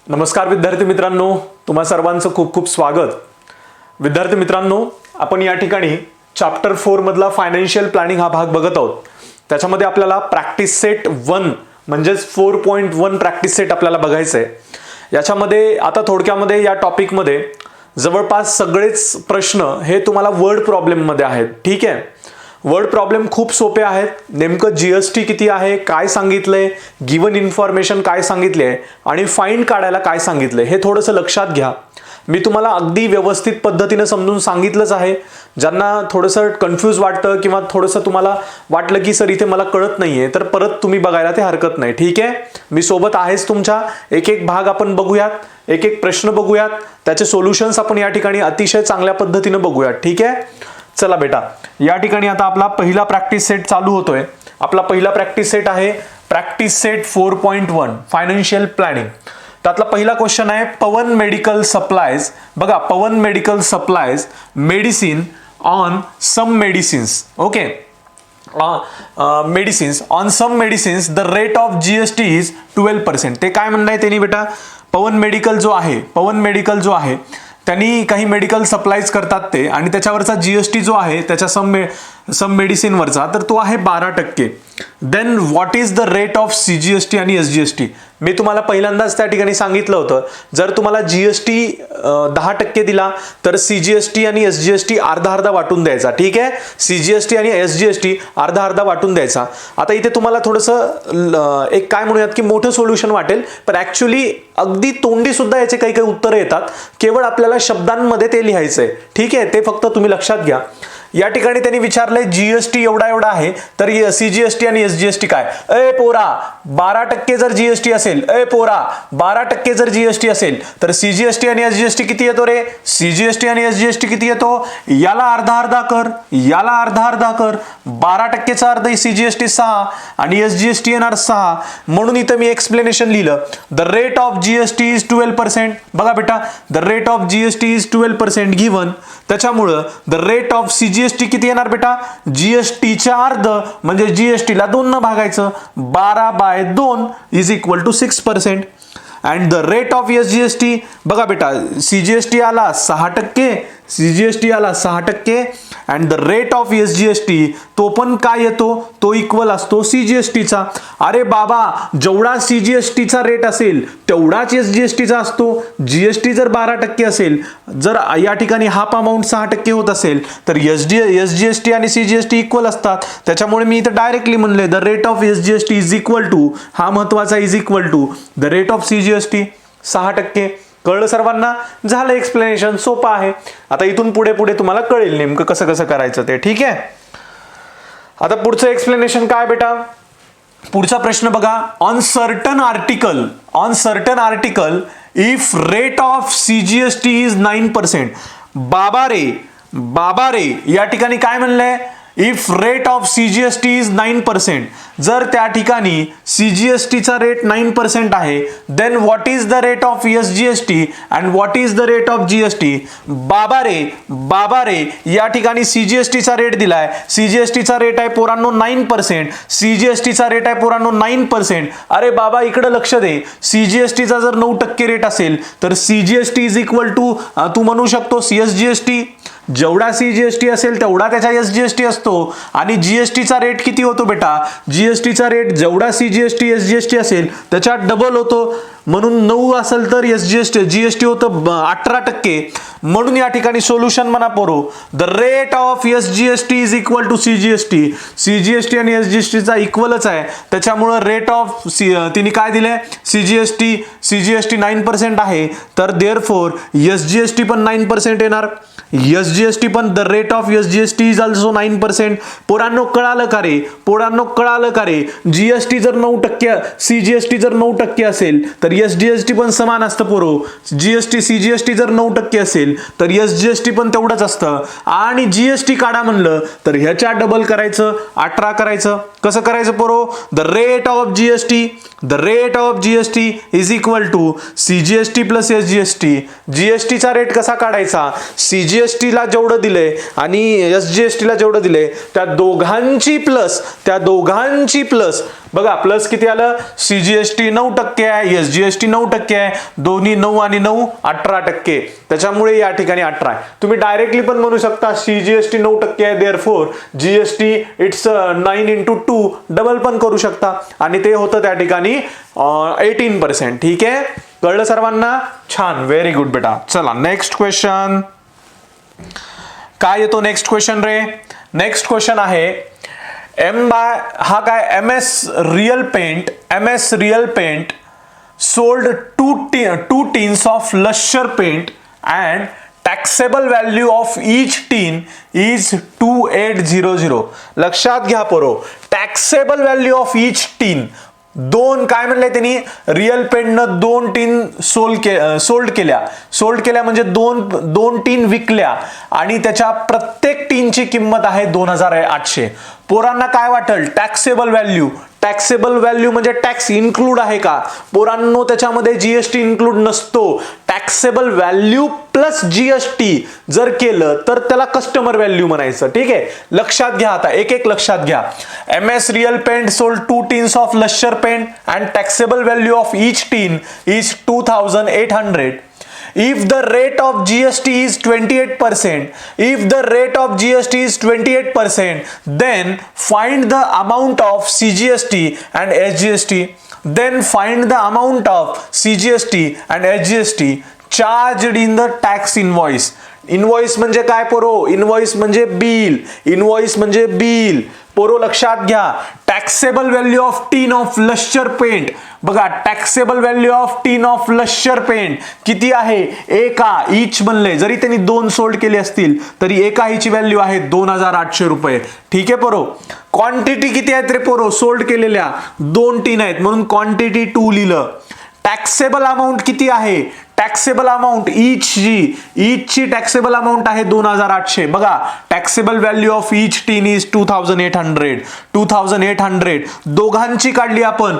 नमस्कार विद्यार्थी मित्रांनो, तुम्हा सर्वांचं खूप खूप स्वागत। विद्यार्थी मित्रांनो, आपण या ठिकाणी चॅप्टर 4 मधला फायनान्शियल प्लॅनिंग हा भाग बघत आहोत। त्याच्यामध्ये आपल्याला प्रॅक्टिस सेट 1 म्हणजेच 4.1 प्रॅक्टिस सेट आपल्याला बघायचं आहे। याच्यामध्ये आता थोडक्यामध्ये या टॉपिकमध्ये जवळपास सगळेच प्रश्न हे तुम्हाला वर्ड प्रॉब्लेम मध्ये आहेत। ठीक आहे, वर्ड प्रॉब्लेम खूप सोपे आहेत। नेमकं जीएसटी किती आहे, काय सांगितलंय, गिवन इन्फॉर्मेशन काय सांगितले आणि फाईंड काढायला काय सांगितलंय हे थोडंसं लक्षात घ्या। मी तुम्हाला अगदी व्यवस्थित पद्धतीने समजून सांगितलंच आहे। ज्यांना थोडंसं कन्फ्यूज वाटतं किंवा थोडंसं तुम्हाला वाटलं की सर इथे मला कळत नाहीये, तर परत तुम्ही बघायला ते हरकत नाही। ठीक आहे, मी सोबत आहेच तुमच्या। एक एक भाग आपण बघूयात, एक एक प्रश्न बघूयात, त्याचे सोल्युशन्स आपण या ठिकाणी अतिशय चांगल्या पद्धतीने बघूयात। ठीक आहे, चला बेटा, या ठिकाणी आता आपला पहिला प्रॅक्टिस सेट चालू होतोय। आपला पहिला प्रॅक्टिस सेट आहे प्रॅक्टिस सेट 4.1 फायनान्शियल प्लॅनिंग। त्यातला पहिला क्वेश्चन आहे पवन मेडिकल सप्लायज। बघा, Pawan medical supplies medicine on some medicines. Okay, medicines on some medicines the rate of GST is 12%। ते काय म्हणणं आहे त्यांनी बेटा, पवन मेडिकल जो आहे त्यांनी काही मेडिकल सप्लाईज करतात ते, आणि त्याच्यावरचा जीएसटी जो आहे त्याच्या सम मेडिसिनवरचा तर तो आहे 12%। Then what is the rate of CGST आणि एसजीएसटी। मी तुम्हाला पहिल्यांदाच त्या ठिकाणी सांगितलं होतं, जर तुम्हाला जीएसटी 10% दिला तर सीजीएसटी आणि एसजीएसटी अर्धा अर्धा वाटून द्यायचा। ठीक आहे, सीजीएसटी आणि एसजीएसटी अर्धा अर्धा वाटून द्यायचा। आता इथे तुम्हाला थोडंसं एक काय म्हणूयात की मोठं सोल्युशन वाटेल, पण ऍक्च्युली अगदी तोंडी सुद्धा याचे काही काही उत्तरं येतात, केवळ आपल्याला शब्दांमध्ये ते लिहायचंय। ठीक आहे, ते फक्त तुम्ही लक्षात घ्या। या ठिकाणी त्यांनी विचारलंय जीएसटी एवढा आहे, तर सीजीएसटी आणि एसजीएसटी काय। ए पोरा, 12% जर जीएसटी असेल, ए पोरा 12% जर जीएसटी असेल तर सीजीएसटी आणि एसजीएसटी किती येतो रे? सीजीएसटी आणि एसजीएसटी किती येतो? याला अर्धा अर्धा कर, याला अर्धा अर्धा कर। 12%चा अर्ध सीजीएसटी 6 आणि एसजीएसटी येणार 6, म्हणून इथं मी एक्सप्लेनेशन लिहिलं the rate of GST is 12%। बघा बेटा, the rate of GST is 12% given, त्याच्यामुळं द रेट ऑफ सीजीएसटी किती येणार बेटा? जीएसटीच्या अर्ध म्हणजे जीएसटीला 2 न भागायचं, 12/2 is equal to 6%। And the rate of SGST, बघा बेटा, सीजीएसटी आला 6%, सीजीएसटी आला 6%, and the rate of SGST तो पण काय येतो? तो इक्वल असतो सीजीएसटीचा। अरे बाबा, जेवढा सीजीएसटीचा रेट असेल तेवढाच एसजीएसटीचा असतो। जीएसटी जर 12% असेल, जर या ठिकाणी हाफ अमाऊंट 6% होत असेल तर एसजीएसटी आणि सीजीएसटी इक्वल असतात। त्याच्यामुळे मी इथं डायरेक्टली म्हणले the rate of SGST is equal to, हा महत्वाचा, is equal to the rate of CGST 6%। कळलं सर्वांना? झालं एक्सप्लेनेशन, सोपं आहे। आता इथून पुढे तुम्हाला कळेल नेमकं कसं कसं करायचं ते। ठीक आहे, आता पुढचं एक्सप्लेनेशन काय बेटा? पुढचा प्रश्न बघा, on certain article if rate of CGST is 9%। बाबा रे, या ठिकाणी काय म्हणलंय? If rate of CGST is 9%, जर त्या ठिकाणी सीजीएसटीचा रेट 9% आहे, then what is the rate of SGST and what is the rate of GST. बाबा रे, या ठिकाणी सीजीएसटीचा रेट दिलाय, सीजीएसटीचा रेट आहे पोरांनो 9%, सीजीएसटीचा रेट आहे पोरांनो 9%। अरे बाबा, इकडे लक्ष दे, सीजीएसटीचा जर 9% रेट असेल तर सीजीएसटी इज इक्वल टू, तू म्हणू शकतो सीएसजीएसटी। जेवढा सीजीएसटी असेल तेवढा त्याचा एसजीएसटी असतो, आणि जीएसटीचा रेट किती होतो बेटा? जीएसटीचा रेट जेवढा सीजीएसटी एसजीएसटी असेल त्याच्या डबल होतो, म्हणून 9 असेल तर जीएसटी होतं 18%। म्हणून या ठिकाणी सोल्युशन म्हणा पोरो, the rate of SGST is equal to CGST. CGST आणि एसजीएसटीचा इक्वलच आहे, त्याच्यामुळे रेट ऑफ तिने काय दिलंय? सीजीएसटी 9% आहे, तर देअरफॉर एसजीएसटी पण 9% येणार। एसजीएसटी पण, the rate of SGST is also 9%। पोरांनो कळालं का रे? जीएसटी जर 9%, सीजीएसटी जर 9% असेल तर एसजीएसटी पण समान असतं पोरो। सीजीएसटी जर 9% असेल तर एसजीएसटी पण तेवढंच असतं, आणि जीएसटी काढा म्हणलं तर ह्याच्या डबल करायचं, 18 करायचं। कसं करायचं पोरो? The rate of GST is equal to CGST plus SGST. जीएसटीचा रेट कसा काढायचा? सीजीएसटीला जेवढं दिलंय आणि SGST ला जेवढं दिलंय त्या दोघांची प्लस बघा प्लस किती आलं, CGST 9% आहे, SGST 9% आहे, दोन्ही 9 आणि 9 18%, त्याच्यामुळे या ठिकाणी 18 आहे. तुम्ही डायरेक्टली पण म्हणू शकता CGST 9% आहे, therefore GST it's 9 into 2 double पण करू शकता आणि ते होतं त्या ठिकाणी 18%. ठीक आहे, कळलं सर्वांना? छान, व्हेरी गुड बेटा. चला नेक्स्ट क्वेश्चन काय येतो? नेक्स्ट क्वेश्चन रे, नेक्स्ट क्वेश्चन आहे हा काय MS real paint sold two tins of Lusher paint and taxable value of each tin is 2800. लक्षात घ्या पोरो, टॅक्सेबल व्हॅल्यू ऑफ ईच टीन, दोन काय म्हणले त्यांनी, रिअल पेंटनं 2 टीन सोल्ड केल्या म्हणजे दोन टीन विकल्या आणि त्याच्या प्रत्येक टीनची किंमत आहे 2800. पोरांना काय वाटेल टॅक्सेबल व्हॅल्यू म्हणजे टॅक्स इन्क्लूड आहे का? पोरांनो त्याच्यामध्ये GST इन्क्लूड नसतो. टॅक्सेबल व्हॅल्यू प्लस GST जर केलं तर त्याला कस्टमर व्हॅल्यू म्हणायचं. ठीक आहे, लक्षात घ्या, आता एक लक्षात घ्या. MS real paint sold 2 tins of lustre paint and taxable value of each tin is 2800. If the rate of GST is 28%, then find the amount of CGST and SGST. Then find the amount of CGST and SGST charged in the tax invoice. Invoice म्हणजे काय पोरो? Invoice म्हणजे bill. पोरो लक्षात घ्या, taxable value of tin of lustre paint, बघा taxable value of tin of lustre paint किती आहे? एका ईच बनले, जरी त्यांनी 2 सोल्ड केले असतील तरी एका हीची व्हॅल्यू आहे 2800 रुपये. ठीक आहे पोरो. क्वांटिटी किती आहेत रे पोरो? सोल्ड केलेल्या 2 टीन आहेत म्हणून क्वांटिटी 2 लिहिलं. टॅक्सेबल अमाऊंट किती आहे? टॅक्सेबल अमाऊंट ईचची टॅक्सेबल अमाऊंट आहे 2800. बघा taxable value of each tin is 2800. दोघांची काढली आपण,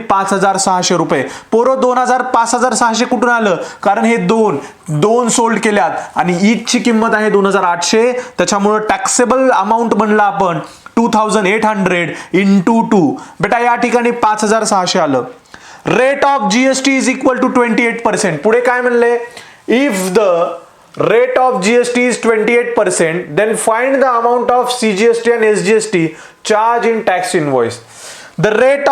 5600 रुपये. पोरो 5600 कुठून आलं? कारण हे दोन सोल्ड केल्यात आणि ईचची किंमत आहे 2800, त्याच्यामुळे टॅक्सेबल अमाऊंट म्हणला आपण 2800 into 2. बेटा या ठिकाणी 5600 आलं. Rate of GST is equal to 28%. पुढे काय म्हणले? If the rate of GST is 28%, then find the amount of CGST and SGST charge in tax invoice. The rate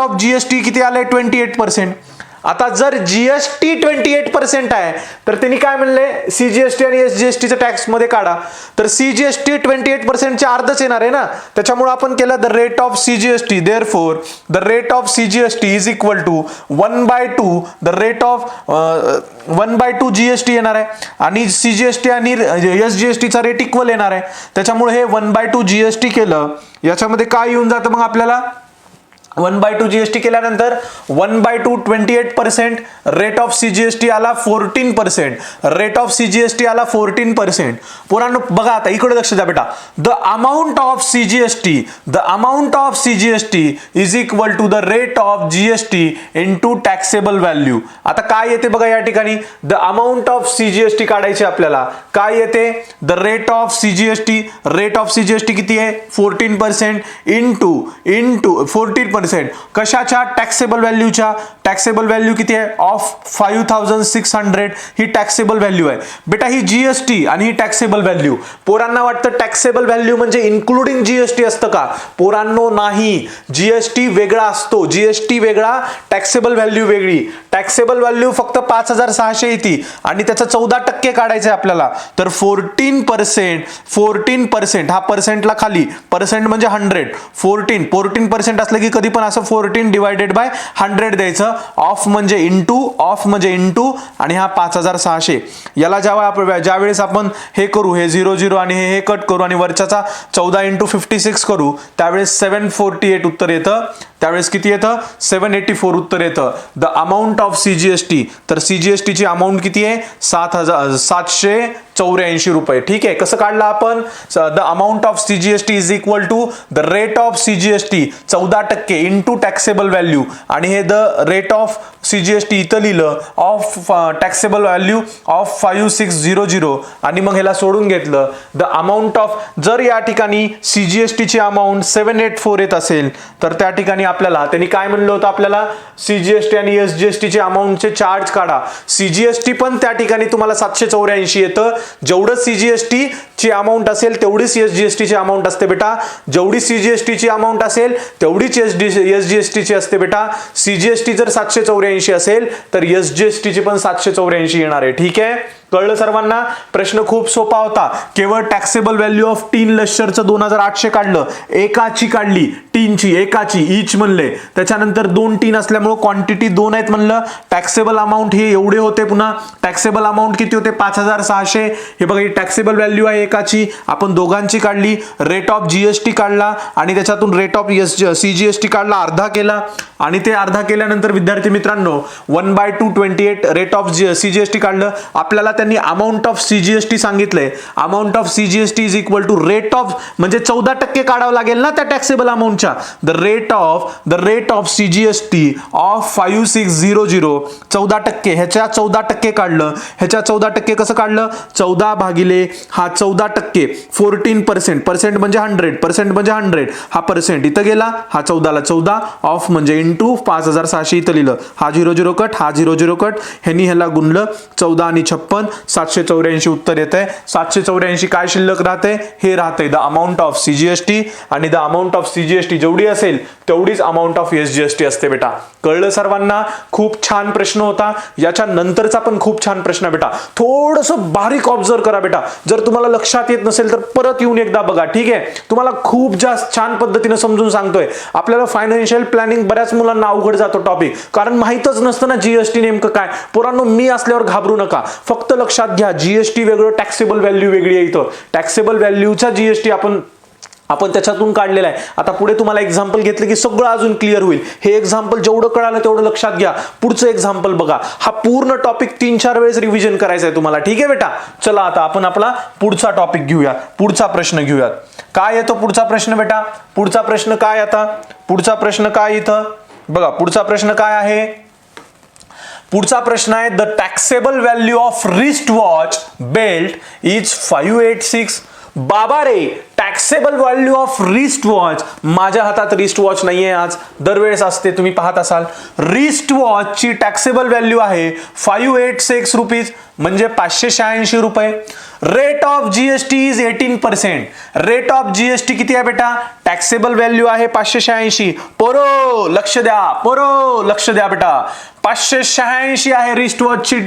of GST किती आले? 28%. आता जर GST 28% आहे तर त्यांनी काय म्हणले? CGST आणि SGST च्या टॅक्स मध्ये काढा. तर CGST 28% चे अर्धच येणार आहे ना, त्याच्यामुळे आपण केलं the rate of CGST. Therefore the rate of CGST is equal to 1/2 the rate of 1/2 GST येणार आहे आणि CGST आणि SGST चा रेट इक्वल येणार आहे, त्याच्यामुळे हे 1/2 GST केलं. याच्यामध्ये काय येऊन जातं मग आपल्याला? 1/2 GST केल्यानंतर 1/2 28%, रेट ऑफ CGST आला 14%, रेट ऑफ CGST आला 14%. पोरांनो बघा आता इकडे लक्ष द्या बेटा, the amount of CGST is equal to the rate of GST into taxable value. आता काय येते बघा या ठिकाणी? द अमाऊंट ऑफ CGST काढायचे आपल्याला. काय येते? द रेट ऑफ CGST किती आहे? 14% इनटू 14%. कशाच्या? टॅक्सेबल व्हॅल्यूच्या. टॅक्सेबल व्हॅल्यू किती आहे? ऑफ 5600 ही टॅक्सेबल व्हॅल्यू आहे. बेटा ही GST आणि ही टॅक्सेबल व्हॅल्यू. पोरांना वाटतं टॅक्सेबल व्हॅल्यू म्हणजे इन्क्लुडिंग GST असतं का? पोरांनो नाही, GST वेगळा असतो. GST वेगळा, टॅक्सेबल व्हॅल्यू वेगळी. टॅक्सेबल व्हॅल्यू फक्त 5600 येते आणि त्याचा 14% काढायचं आहे आपल्याला. तर 14% हा पर्सेंटला खाली, पर्सेंट म्हणजे 100. 14% असलं की कधी पण असं 14 डिवायडेड बाय 100 द्यायचं. ऑफ म्हणजे इंटू आणि हा 5600. याला ज्यावेळेस आपण हे करू, हे 00 आणि हे कट करू आणि वरच्याचा 14 into 56 करू, त्यावेळेस 748 उत्तर येतं. त्यावेळेस किती येतं 784 उत्तर येतं. द अमाऊंट ऑफ सीजीएसटी, तर सीजीएसटी ची अमाऊंट किती आहे 7,784 रुपये. ठीक आहे, कसं काढलं आपण, the amount of CGST is equal to the rate of CGST 14% into taxable value, आणि हे द रेट ऑफ सीजीएसटी इथं लिहिलं ऑफ टॅक्सेबल व्हॅल्यू ऑफ 5600 आणि मग ह्याला सोडून घेतलं. द अमाऊंट ऑफ, जर या ठिकाणी सीजीएसटी ची अमाऊंट 784 येत असेल तर त्या ठिकाणी आपल्याला त्यांनी काय म्हणलं होतं, आपल्याला सीजीएसटी आणि एसजीएसटी चे अमाऊंटचे चार्ज काढा. सीजीएसटी पण त्या ठिकाणी तुम्हाला 784 येतं. जेवढं सीजीएसटी ची अमाऊंट असेल तेवढीच एसजीएसटी ची अमाऊंट असते बेटा. जेवढी सीजीएसटी ची अमाऊंट असेल तेवढीच एसजीएसटी ची असते बेटा. सीजीएसटी जर 784 असेल तर एसजीएसटी ची पण 784 येणार आहे. ठीक आहे, कळलं सर्वांना. प्रश्न खूप सोपा होता. केवळ टॅक्सेबल व्हॅल्यू ऑफ टीन लश्करचं 2800 काढलं, एकाची काढली, टीनची एकाची इच म्हणले, त्याच्यानंतर 2 टीन असल्यामुळे क्वांटिटी 2 आहेत म्हणलं. टॅक्सेबल अमाऊंट हे एवढे होते. पुन्हा टॅक्सेबल अमाऊंट किती होते 5600. हे बघा, ही टॅक्सेबल व्हॅल्यू आहे एकाची, आपण दोघांची काढली. रेट ऑफ जीएसटी काढला आणि त्याच्यातून रेट ऑफ सीजीएसटी काढला, अर्धा केला, आणि ते अर्धा केल्यानंतर विद्यार्थी मित्रांनो 1/228 रेट ऑफ सीजीएसटी काढलं. आपल्याला त्यांनी अमाऊंट ऑफ सीजीएसटी सांगितलंय. Amount of CGST is equal to rate of, म्हणजे 14% काढावं लागेल ना त्या टॅक्सेबल अमाऊंटच्या. The rate of CGST of 5600 14%, ह्याच्या 14% काढलं. ह्याच्या 14% कसं काढलं, 14 भागिले हा 14%, 14%, पर्सेंट म्हणजे 100%, म्हणजे 100, हा पर्सेंट इथं गेला, हा 14ला 14 ऑफ म्हणजे इंटू 5600 इथं लिहिलं. हा 00 कट, हा 00 कट, ह्यांनी ह्याला गुणलं. 14 आणि 56 784 उत्तर येत आहे. 784 काय शिल्लक राहते, हे राहते द अमाऊंट ऑफ सीजीएसटी, आणि द अमाऊंट ऑफ सीजीएसटी जेवढी असेल तेवढीच अमाऊंट ऑफ एसजीएसटी असते बेटा. कळलं सर्वांना. खूप छान प्रश्न होता. याच्या नंतरचा पण खूप छान प्रश्न बेटा. थोडंसं बारीक ऑब्झर्व करा बेटा. जर तुम्हाला लक्षात येत नसेल तर परत येऊन एकदा बघा. ठीक आहे, तुम्हाला खूप जास्त छान पद्धतीने समजून सांगतोय. आपल्याला फायनान्शियल प्लॅनिंग बऱ्याच मुलांना अवघड जातो टॉपिक, कारण माहितच नसतं ना जीएसटी नेमकं काय. पोरांनो, मी असल्यावर घाबरू नका. फक्त लक्षात घ्या, जीएसटी वेगळं, टॅक्सेबल व्हॅल्यू वेगळी आहे. इथं टॅक्सेबल व्हॅल्यूचा जीएसटी आपण त्याच्यातून काढलेला आहे. आता पुढे तुम्हाला एक्झाम्पल घेतलं की सगळं अजून क्लिअर होईल. हे एक्झाम्पल जेवढं कळालं तेवढं लक्षात घ्या. पुढचं एक्झाम्पल बघा. हा पूर्ण टॉपिक 3-4 वेळेस रिव्हिजन करायचा आहे तुम्हाला. ठीक आहे बेटा. चला आता आपण आपला पुढचा टॉपिक घेऊया, पुढचा प्रश्न घेऊयात. काय येतो पुढचा प्रश्न बेटा? पुढचा प्रश्न काय, आता पुढचा प्रश्न काय इथं बघा. पुढचा प्रश्न काय आहे? पुढचा प्रश्न आहे, the taxable value of wrist watch belt is 586. बाबा रे, taxable value of wrist watch. माझ्या हातात रिस्ट वॉच नाहीये आज, दरवेळेस असते, तुम्ही पाहत असाल. रिस्ट वॉचची टॅक्सेबल व्हॅल्यू आहे 586 रुपीज, म्हणजे 586 रुपये. Rate of GST is 18%. Rate of GST किती आहे बेटा? टॅक्सेबल व्हॅल्यू आहे 586. पोरो लक्ष द्या, पोरो लक्ष द्या बेटा. 586 आहे रिस्ट वॉचची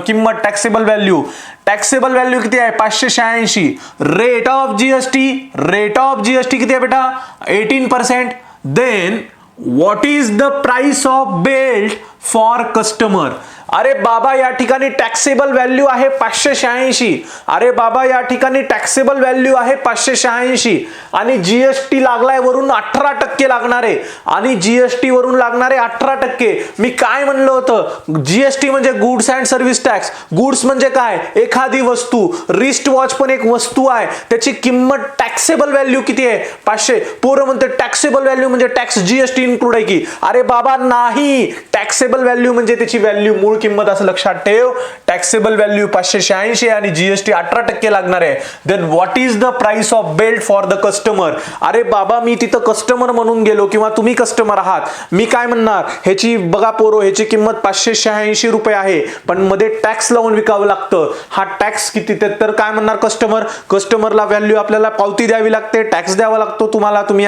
किंमत, टॅक्सेबल व्हॅल्यू. टॅक्सेबल व्हॅल्यू किती आहे? 586. रेट ऑफ जीएसटी किती आहे बेटा? 18%. Then what is the price of belt for customer? अरे बाबा, या ठिकाणी टॅक्सेबल व्हॅल्यू आहे 586. अरे बाबा, या ठिकाणी टॅक्सेबल व्हॅल्यू आहे 586 आणि जीएसटी लागलाय वरून 18% लागणार आहे, आणि जीएसटी वरून लागणारे 18%. मी काय म्हणलं होतं? जीएसटी म्हणजे goods and service tax. Goods म्हणजे काय? एखादी वस्तू. रिस्ट वॉच पण एक वस्तू आहे, त्याची किंमत टॅक्सेबल व्हॅल्यू किती आहे? 500. पोरं म्हणते टॅक्सेबल व्हॅल्यू म्हणजे टॅक्स जीएसटी इन्क्लूड आहे की? अरे बाबा नाही, टॅक्सेबल व्हॅल्यू म्हणजे त्याची व्हॅल्यू, मूळ किंमत, असं लक्षात ठेव. टॅक्सेबल व्हॅल्यू 586 आणि जीएसटी 18% लागणार आहे. Then what is the price of belt for the customer? अरे बाबा, मी तिथं कस्टमर म्हणून गेलो किंवा तुम्ही कस्टमर आहात, मी काय म्हणणार? ह्याची बघा पोरो, ह्याची किंमत 586 रुपये आहे, पण मध्ये टॅक्स लावून विकावं लागतं. हा टॅक्स किती? तर काय म्हणणार कस्टमर? कस्टमरला व्हॅल्यू आपल्याला पावती द्यावी लागते, टॅक्स द्यावा लागतो तुम्हाला. तुम्ही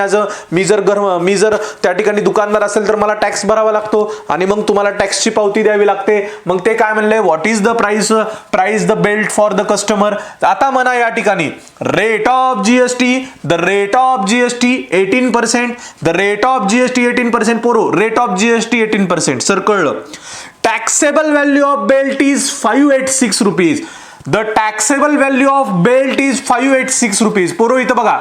मी जर त्या ठिकाणी दुकानदार असेल तर मला टॅक्स भरावा लागतो, आणि मग तुम्हाला टॅक्सची पावती द्यावी लागते. मग ते काय म्हणले? What is the price the belt for the customer. आता म्हणा या ठिकाणी rate of GST, the rate of GST 18%, the rate of GST 18%. पोरो, रेट ऑफ जीएसटी 18%. सर कळलं. Taxable value of belt is 586 rupees. The taxable value of belt is 586 rupees. पोरो इथं बघा,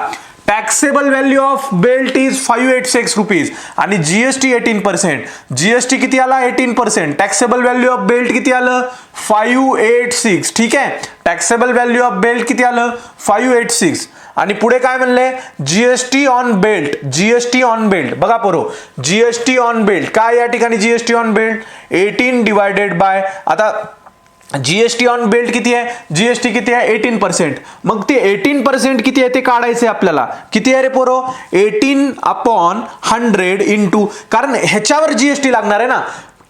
taxable value of belt is 586 rupees आणि GST 18%. GST किती आला? 18%. Taxable value of belt किती आलं? 586. ठीक आहे, टॅक्सेबल व्हॅल्यू ऑफ बेल्ट किती आलं? 586. आणि पुढे काय म्हणले? GST on belt. GST on belt बघा पोरो, जीएसटी ऑन बेल्ट काय या ठिकाणी? GST on belt 18 divided by, आता जीएसटी ऑन बेल्ट किती आहे? जीएसटी किती आहे? 18%. मग ते 18% किती आहे ते काढायचे आपल्याला. किती आहे रे पोरो? 18/100 इंटू, कारण ह्याच्यावर जीएसटी लागणार आहे ना,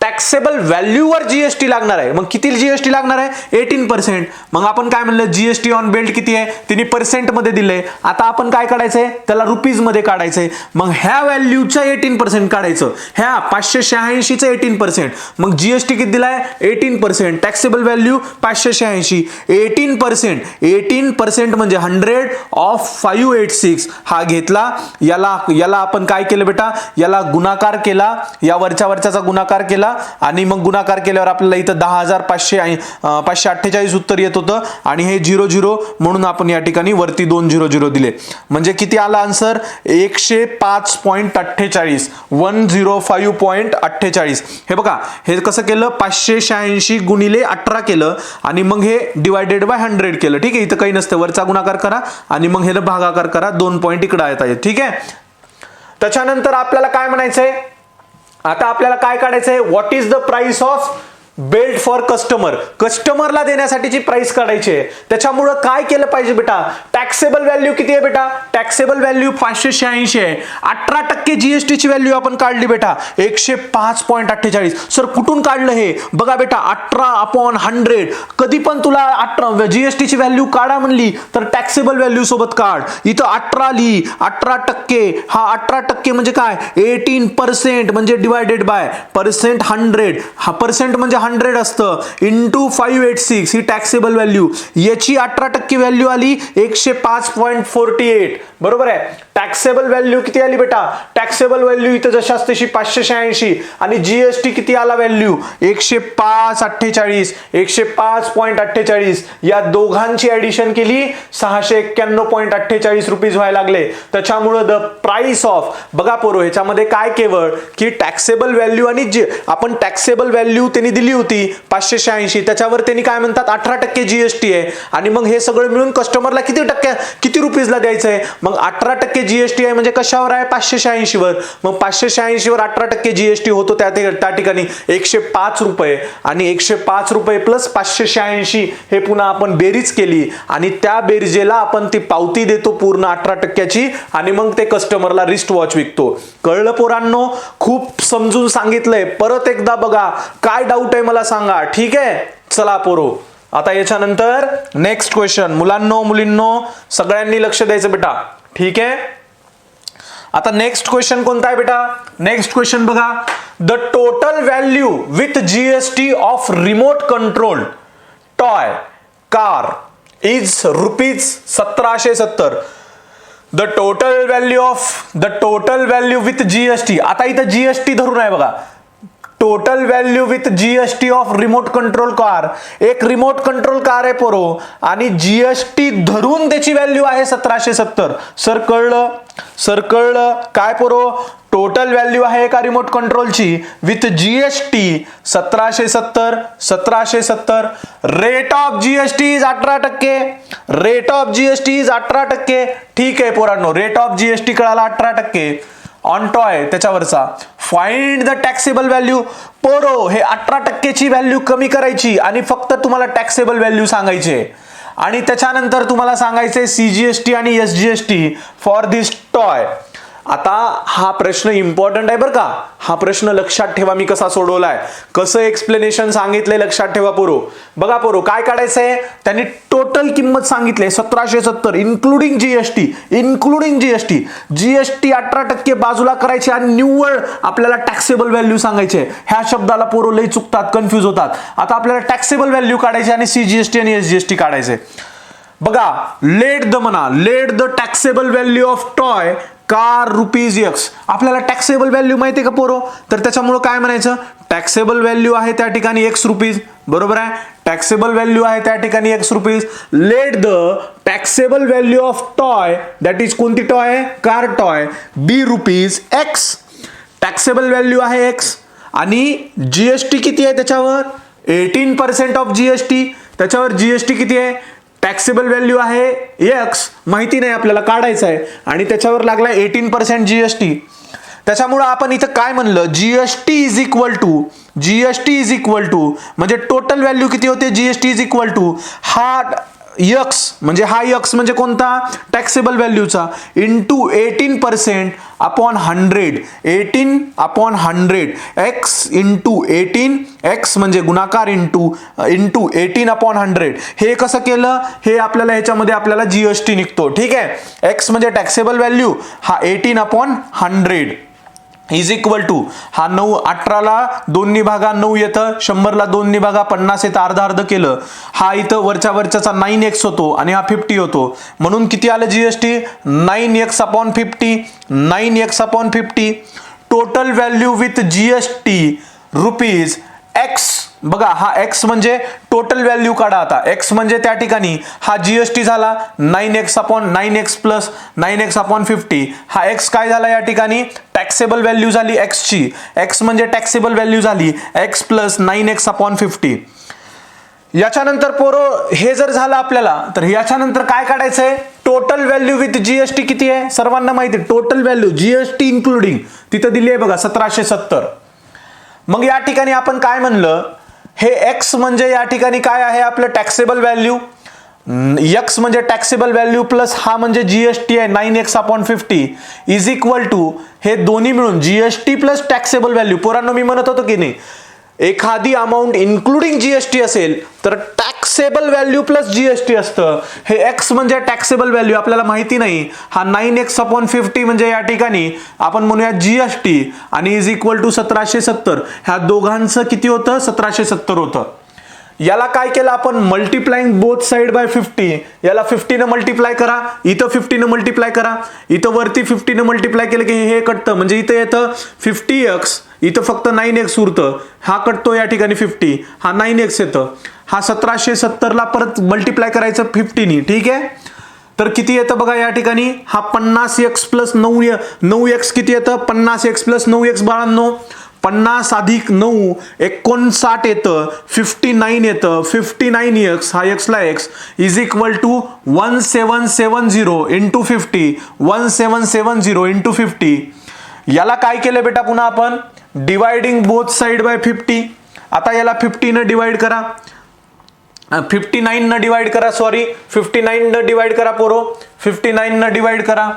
टॅक्सेबल व्हॅल्यूवर जीएसटी लागणार आहे. मग किती जीएसटी लागणार आहे? 18%. मग आपण काय म्हणलं? जीएसटी ऑन बेल्ट किती आहे? तिने पर्सेंट मध्ये दिलंय. आता आपण काय काढायचंय? त्याला रुपीज मध्ये काढायचंय. मग ह्या व्हॅल्यूचं 18% काढायचं, ह्या 586चं 18%. मग जीएसटी किती दिलाय? 18%. Taxable value 586. 18% म्हणजे 100 ऑफ 586 हा घेतला. याला आपण काय केलं बेटा? याला गुणाकार केला, या वरच्याचा गुणाकार केला आणि मग गुणाकार केल्यावर आपल्याला इथं 10,548 उत्तर येत होतं आणि हे 00 म्हणून आपण या ठिकाणी वरती 2 00 दिले. म्हणजे किती आला आन्सर? 105.48. 105.48. हे बघा, हे कसं केलं? 586 गुणिले 18 केलं आणि मग हे डिवायडेड बाय 100 केलं. ठीक आहे, इथं काही नसतं, वरचा गुणाकार करा आणि मग हे भागाकार करा, 2 पॉईंट इकडे येतात. ठीक आहे, त्याच्यानंतर आपल्याला काय म्हणायचंय? आता आपल्याला काय काढायचंय? What is the price of belt for customer. कस्टमरला देण्यासाठीची प्राइस काढायची आहे. त्याच्यामुळे काय केलं पाहिजे बेटा? टॅक्सेबल व्हॅल्यू किती आहे बेटा? टॅक्सेबल व्हॅल्यू 586 आहे. 18% जीएसटीची व्हॅल्यू आपण काढली बेटा, 105.48. सर कुठून काढलं हे? बघा बेटा, 18/100. कधी पण तुला 18 जीएसटीची व्हॅल्यू काढा म्हणली तर टॅक्सेबल व्हॅल्यू सोबत काढ. इथं 18 लिही. 18%. हा 18% म्हणजे काय? 18% म्हणजे डिवायडेड बाय पर्सेंट 100. हा पर्सेंट म्हणजे 100 असतं इंटू 586 ही टॅक्सेबल व्हॅल्यू. याची 18% व्हॅल्यू आली 105.48. बरोबर आहे. टॅक्सेबल व्हॅल्यू किती आली बेटा? टॅक्सेबल व्हॅल्यू इथं जशाच तशी 586 आणि जीएसटी किती आला व्हॅल्यू? 105.48. 105.48. या दोघांची ऍडिशन केली 691.48 रुपीज व्हायला लागले. त्याच्यामुळे द प्राइस ऑफ, बघा पोरो, ह्याच्यामध्ये काय केवळ की टॅक्सेबल व्हॅल्यू आणि जे आपण टॅक्सेबल व्हॅल्यू त्यांनी दिली होती 586, त्याच्यावर त्यांनी काय म्हणतात? 18% जीएसटी आहे आणि मग हे सगळं मिळून कस्टमरला किती रुपीजला द्यायचंय? मग 18% जीएसटी आहे म्हणजे कशावर आहे? 586 वर. मग 586 वर 18% जीएसटी होतो त्या ठिकाणी 105 रुपये आणि 105 रुपये प्लस 586 हे पुन्हा आपण बेरीज केली आणि त्या बेरजेला आपण ती पावती देतो पूर्ण 18%ची आणि मग ते कस्टमरला रिस्ट वॉच विकतो. कळलं पोरांनो? खूप समजून सांगितलंय. परत एकदा बघा, काय डाऊट आहे मला सांगा. ठीक आहे, चला पोरो, आता याच्यानंतर नेक्स्ट क्वेश्चन. मुलांनो मुलींनो सगळ्यांनी लक्ष द्यायचं बेटा. ठीक आहे, आता नेक्स्ट क्वेश्चन कोणता आहे बेटा? नेक्स्ट क्वेश्चन बघा. The total value with GST of remote control toy car is ₹1770. The total value with GST. आता इथं जीएसटी धरून आहे बघा. Total value with GST of remote control car. एक रिमोट कंट्रोल कार आहे पोरो आणि जीएसटी धरून त्याची व्हॅल्यू आहे 1770. सर कळलं काय पोरो? टोटल व्हॅल्यू आहे का रिमोट कंट्रोलची with GST 1770. Rate of GST is 18%. Rate of GST is 18%. ठीक आहे पोरांनो, रेट ऑफ जीएसटी कळाला 18%. ऑन टॉय त्याच्यावरचा. Find the taxable value. पोरो, हे 18%ची व्हॅल्यू कमी करायची आणि फक्त तुम्हाला टॅक्सेबल व्हॅल्यू सांगायचे आणि त्याच्यानंतर तुम्हाला सांगायचे सीजीएसटी आणि एसजीएसटी फॉर दिस टॉय. आता हा प्रश्न इम्पॉर्टंट आहे बरं का. हा प्रश्न लक्षात ठेवा मी कसा सोडवलाय, कसं एक्सप्लेनेशन सांगितलंय लक्षात ठेवा पोरो. बघा पोरो, काय काढायचंय? त्यांनी टोटल किंमत सांगितली 1770 इन्क्लुडिंग जीएसटी. जीएसटी 18% बाजूला करायची आणि निव्वळ आपल्याला टॅक्सेबल व्हॅल्यू सांगायचे. ह्या शब्दाला पोरो लई चुकतात, कन्फ्युज होतात. आता आपल्याला टॅक्सेबल व्हॅल्यू काढायची आणि सीजीएसटी आणि एसजीएसटी काढायचे. बघा, late the taxable value of toy car ₹X. आपल्याला टॅक्सेबल व्हॅल्यू माहिती आहे का पोरो? तर त्याच्यामुळे काय म्हणायचं? टॅक्सेबल व्हॅल्यू आहे त्या ठिकाणी X रुपीज. बरोबर आहे. टॅक्सेबल व्हॅल्यू आहे त्या ठिकाणी x rupees. Late the taxable value of toy, that is कोणती टॉय, कार टॉय, बी रुपीज एक्स. टॅक्सेबल व्हॅल्यू आहे एक्स आणि जीएसटी किती आहे त्याच्यावर, 18% ऑफ जीएसटी. त्याच्यावर जीएसटी किती आहे, टॅक्सेबल व्हॅल्यू आहे एक्स, माहिती नाही आपल्याला, काढायचं आहे, आणि त्याच्यावर लागला 18% जीएसटी. त्याच्यामुळे आपण इथं काय म्हणलं, जीएसटी इज इक्वल टू म्हणजे टोटल व्हॅल्यू किती होते, जीएसटी इज इक्वल टू हा यक्स म्हणजे कोणता, टॅक्सेबल व्हॅल्यूचा, into 18% upon 100, 18/100 x into 18, x म्हणजे गुणाकार इंटू 18/100. हे कसं केलं, हे आपल्याला ह्याच्यामध्ये आपल्याला जीएसटी निघतो. ठीक आहे, एक्स म्हणजे टॅक्सेबल व्हॅल्यू, हा 18/100 इज इक्वल टू हा 9, 18ला 2 भागा 9 येतं, 100ला 2 भागा 50 येतं, अर्ध अर्ध केलं. हा इथं वरच्याचा 9x होतो आणि हा 50 होतो, म्हणून किती आलं GST, 9x/50, 9x/50. Total value with GST rupees x. बघा हा एक्स म्हणजे टोटल व्हॅल्यू काढा आता. एक्स म्हणजे त्या ठिकाणी हा जीएसटी झाला 9x प्लस 9x/50. हा एक्स काय झाला या ठिकाणी, टॅक्सेबल व्हॅल्यू झाली एक्सची. एक्स म्हणजे टॅक्सेबल व्हॅल्यू झाली एक्स प्लस 9x/50. याच्यानंतर पोरो हे जर झालं आपल्याला, तर याच्यानंतर काय काढायचंय, टोटल व्हॅल्यू विथ जीएसटी किती आहे, सर्वांना माहिती आहे टोटल व्हॅल्यू जीएसटी इन्क्लुडिंग तिथं दिली आहे बघा 1770. मग या ठिकाणी आपण काय म्हणलं, हे एक्स म्हणजे या ठिकाणी काय आहे आपलं टॅक्सेबल व्हॅल्यू, एक्स म्हणजे टॅक्सेबल व्हॅल्यू प्लस हा म्हणजे जीएसटी आहे 9x/50 इज इक्वल टू हे दोन्ही मिळून जीएसटी प्लस टॅक्सेबल व्हॅल्यू. पोरांनो मी म्हणत होतो की नाही, एखादी अमाऊंट इन्क्लुडिंग जीएसटी असेल तर टॅक्सेबल व्हॅल्यू प्लस जीएसटी असतं. हे एक्स म्हणजे टॅक्सेबल व्हॅल्यू आपल्याला माहिती नाही, हा 9x/50 म्हणजे या ठिकाणी आपण म्हणूया जीएसटी आणि इज इक्वल टू 1770. ह्या दोघांचं किती होतं, 1770 होतं. याला काय केलं आपण, मल्टिप्लाइंग बोथ साइड बाय 50. याला 50 ने मल्टिप्लाय करा, इथं 50 ने मल्टिप्लाय करा, इथं वरती 50 ने मल्टिप्लाय केलं की हे कटतं, म्हणजे इथं येतं 50x, इथं फक्त 9x उरतं, हा कटतो या ठिकाणी 50, हा 9x येतं. हा 1770ला परत मल्टिप्लाय करायचं 50 नी. ठीक आहे, तर किती येतं बघा या ठिकाणी, हा 50x प्लस 9x किती येतं, 50x प्लस 9x बाळांनो, 50 अधिक 9 59 येतं, 59 येतं, 59x हा x ला x is equal to 1770 into 50, 1770 into 50. याला काय केलं बेटा पुन्हा आपण, डिवाइडिंग बोथ साइड बाय 50. आता याला 50 न डिवाइड करा, 59 न डिवाइड करा, सॉरी 59 न डिवाइड करा पोरो, 59 न डिवाइड करा.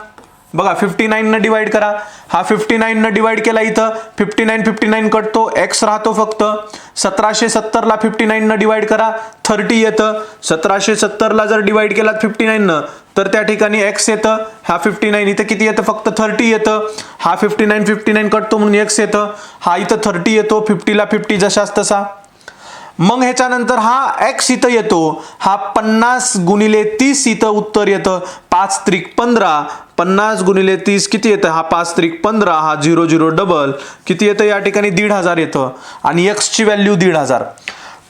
बघा 59 न डिवाइड करा, हा 59 न डिवाइड केला, इथं 59 कटतो, एक्स राहतो फक्त. 1770ला 59 न डिवाइड करा, 30 येतं. 1770ला जर डिवाइड केला 59 न तर त्या ठिकाणी एक्स येतं, हा 59 इथं किती येतं, फक्त 30 येतं. हा 59 कटतो म्हणून एक्स येतं, हा इथं 30 येतो, 50ला 50 जशाच तसा. मग ह्याच्यानंतर हा एक्स इथं येतो, हा 50 गुणिले 30 इथं उत्तर येतं, 5 त्रिक 15, 50 गुणिले 30 किती येतं, हा 5 त्रिक 15, हा 0 0 डबल किती येतं या ठिकाणी 1500 येतं, आणि एक्स ची व्हॅल्यू 1500.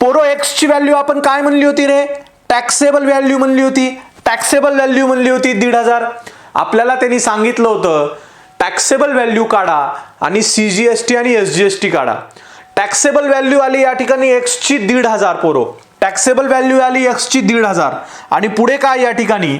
पोरो एक्स ची व्हॅल्यू आपण काय म्हणली होती रे, टॅक्सेबल व्हॅल्यू म्हणली होती, टॅक्सेबल व्हॅल्यू म्हणली होती 1500. आपल्याला त्यांनी सांगितलं होतं टॅक्सेबल व्हॅल्यू काढा आणि सीजीएसटी आणि एसजीएसटी काढा. टॅक्सेबल व्हॅल्यू आली या ठिकाणी एक्स ची 1500 पोरो, टॅक्सेबल व्हॅल्यू आली एक्स ची 1500. आणि पुढे काय या ठिकाणी,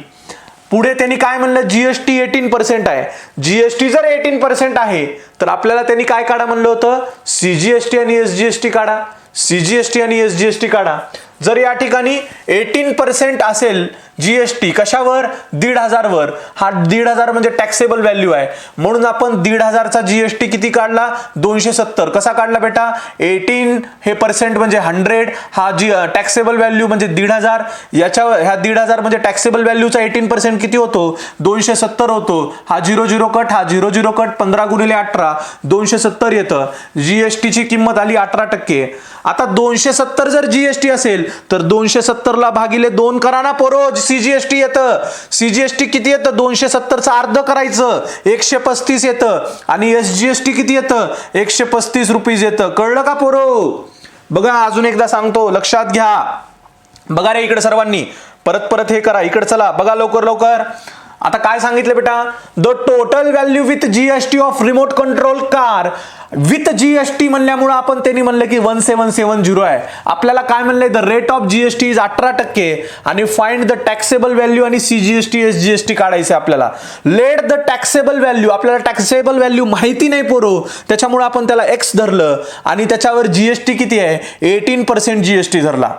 पुढे त्यांनी काय म्हणलं, जीएसटी 18% आहे. जीएसटी जर 18% आहे तर आपल्याला त्यांनी काय काढा म्हणलं होतं, सीजीएसटी आणि एसजीएसटी काढा, सीजीएसटी आणि एसजीएसटी काढा. जर या ठिकाणी 18% असेल जीएसटी कशावर, 1500 वर, हा 1500 म्हणजे टॅक्सेबल व्हॅल्यू आहे, म्हणून आपण 1500 चा जीएसटी किती काढला, 270. कसा काढला बेटा, 18 हे पर्सेंट म्हणजे 100, हा जी टॅक्सेबल व्हॅल्यू म्हणजे 1500, याच्या ह्या 1500 म्हणजे टॅक्सेबल व्हॅल्यूचा 18% किती होतो, 270 होतो. हा 0 0 कट, हा 0 0 कट, 15 गुणिले 18 270 येतं. जीएसटी ची किंमत आली 18%. आता 270 जर जीएसटी असेल तर 270 ला भागिले 2 करा ना पोरो, सीजीएसटी येतं. सीजीएसटी किती येतं, 270 चा अर्ध करायचं, 135 येतं. आणि एसजीएसटी किती येतं, 135 रुपीज येतं. कळलं का पोरो, बघा अजून एकदा सांगतो, लक्षात घ्या. बघा रे इकडे सर्वांनी, परत हे करा, इकडे चला बघा लवकर लवकर. आता काय सांगितलं बेटा, the total value with GST of remote control car. With GST म्हणल्यामुळे आपण त्यांनी म्हणलं की 1770 आहे. आपल्याला काय म्हणलंय, the rate of GST is 18% आणि फाइंड द टॅक्सेबल व्हॅल्यू आणि सीजीएसटी एसजीएसटी काढायचं आपल्याला. लेट द टॅक्सेबल व्हॅल्यू, आपल्याला टॅक्सेबल व्हॅल्यू माहिती नाही पोरो, त्याच्यामुळे आपण त्याला एक्स धरलं आणि त्याच्यावर जीएसटी किती आहे, 18% जीएसटी धरला.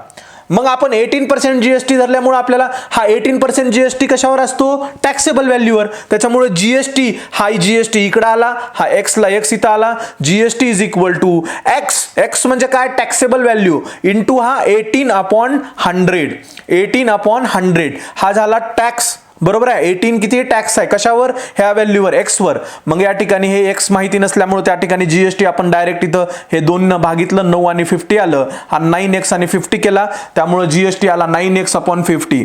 मग आपण 18% जीएसटी धरल्यामुळे आपल्याला हा 18% जीएसटी कशावर असतो, टॅक्सेबल व्हॅल्यूवर. त्याच्यामुळे जीएसटी, हा जीएसटी इकडे आला, हा एक्सला एक्स इथं आला. GST is equal to x, x म्हणजे काय, टॅक्सेबल व्हॅल्यू इंटू हा 18/100, 18/100 हा झाला टॅक्स. बरोबर आहे. 18 किती टॅक्स आहे, कशावर, ह्या व्हॅल्यूवर एक्स वर. मग या ठिकाणी हे एक्स माहिती नसल्यामुळे त्या ठिकाणी जीएसटी आपण डायरेक्ट इथं हे 2 न भागितलं, 9 आणि 50 आलं. हा 9x आणि 50 केला, त्यामुळे जीएसटी आला 9x/50.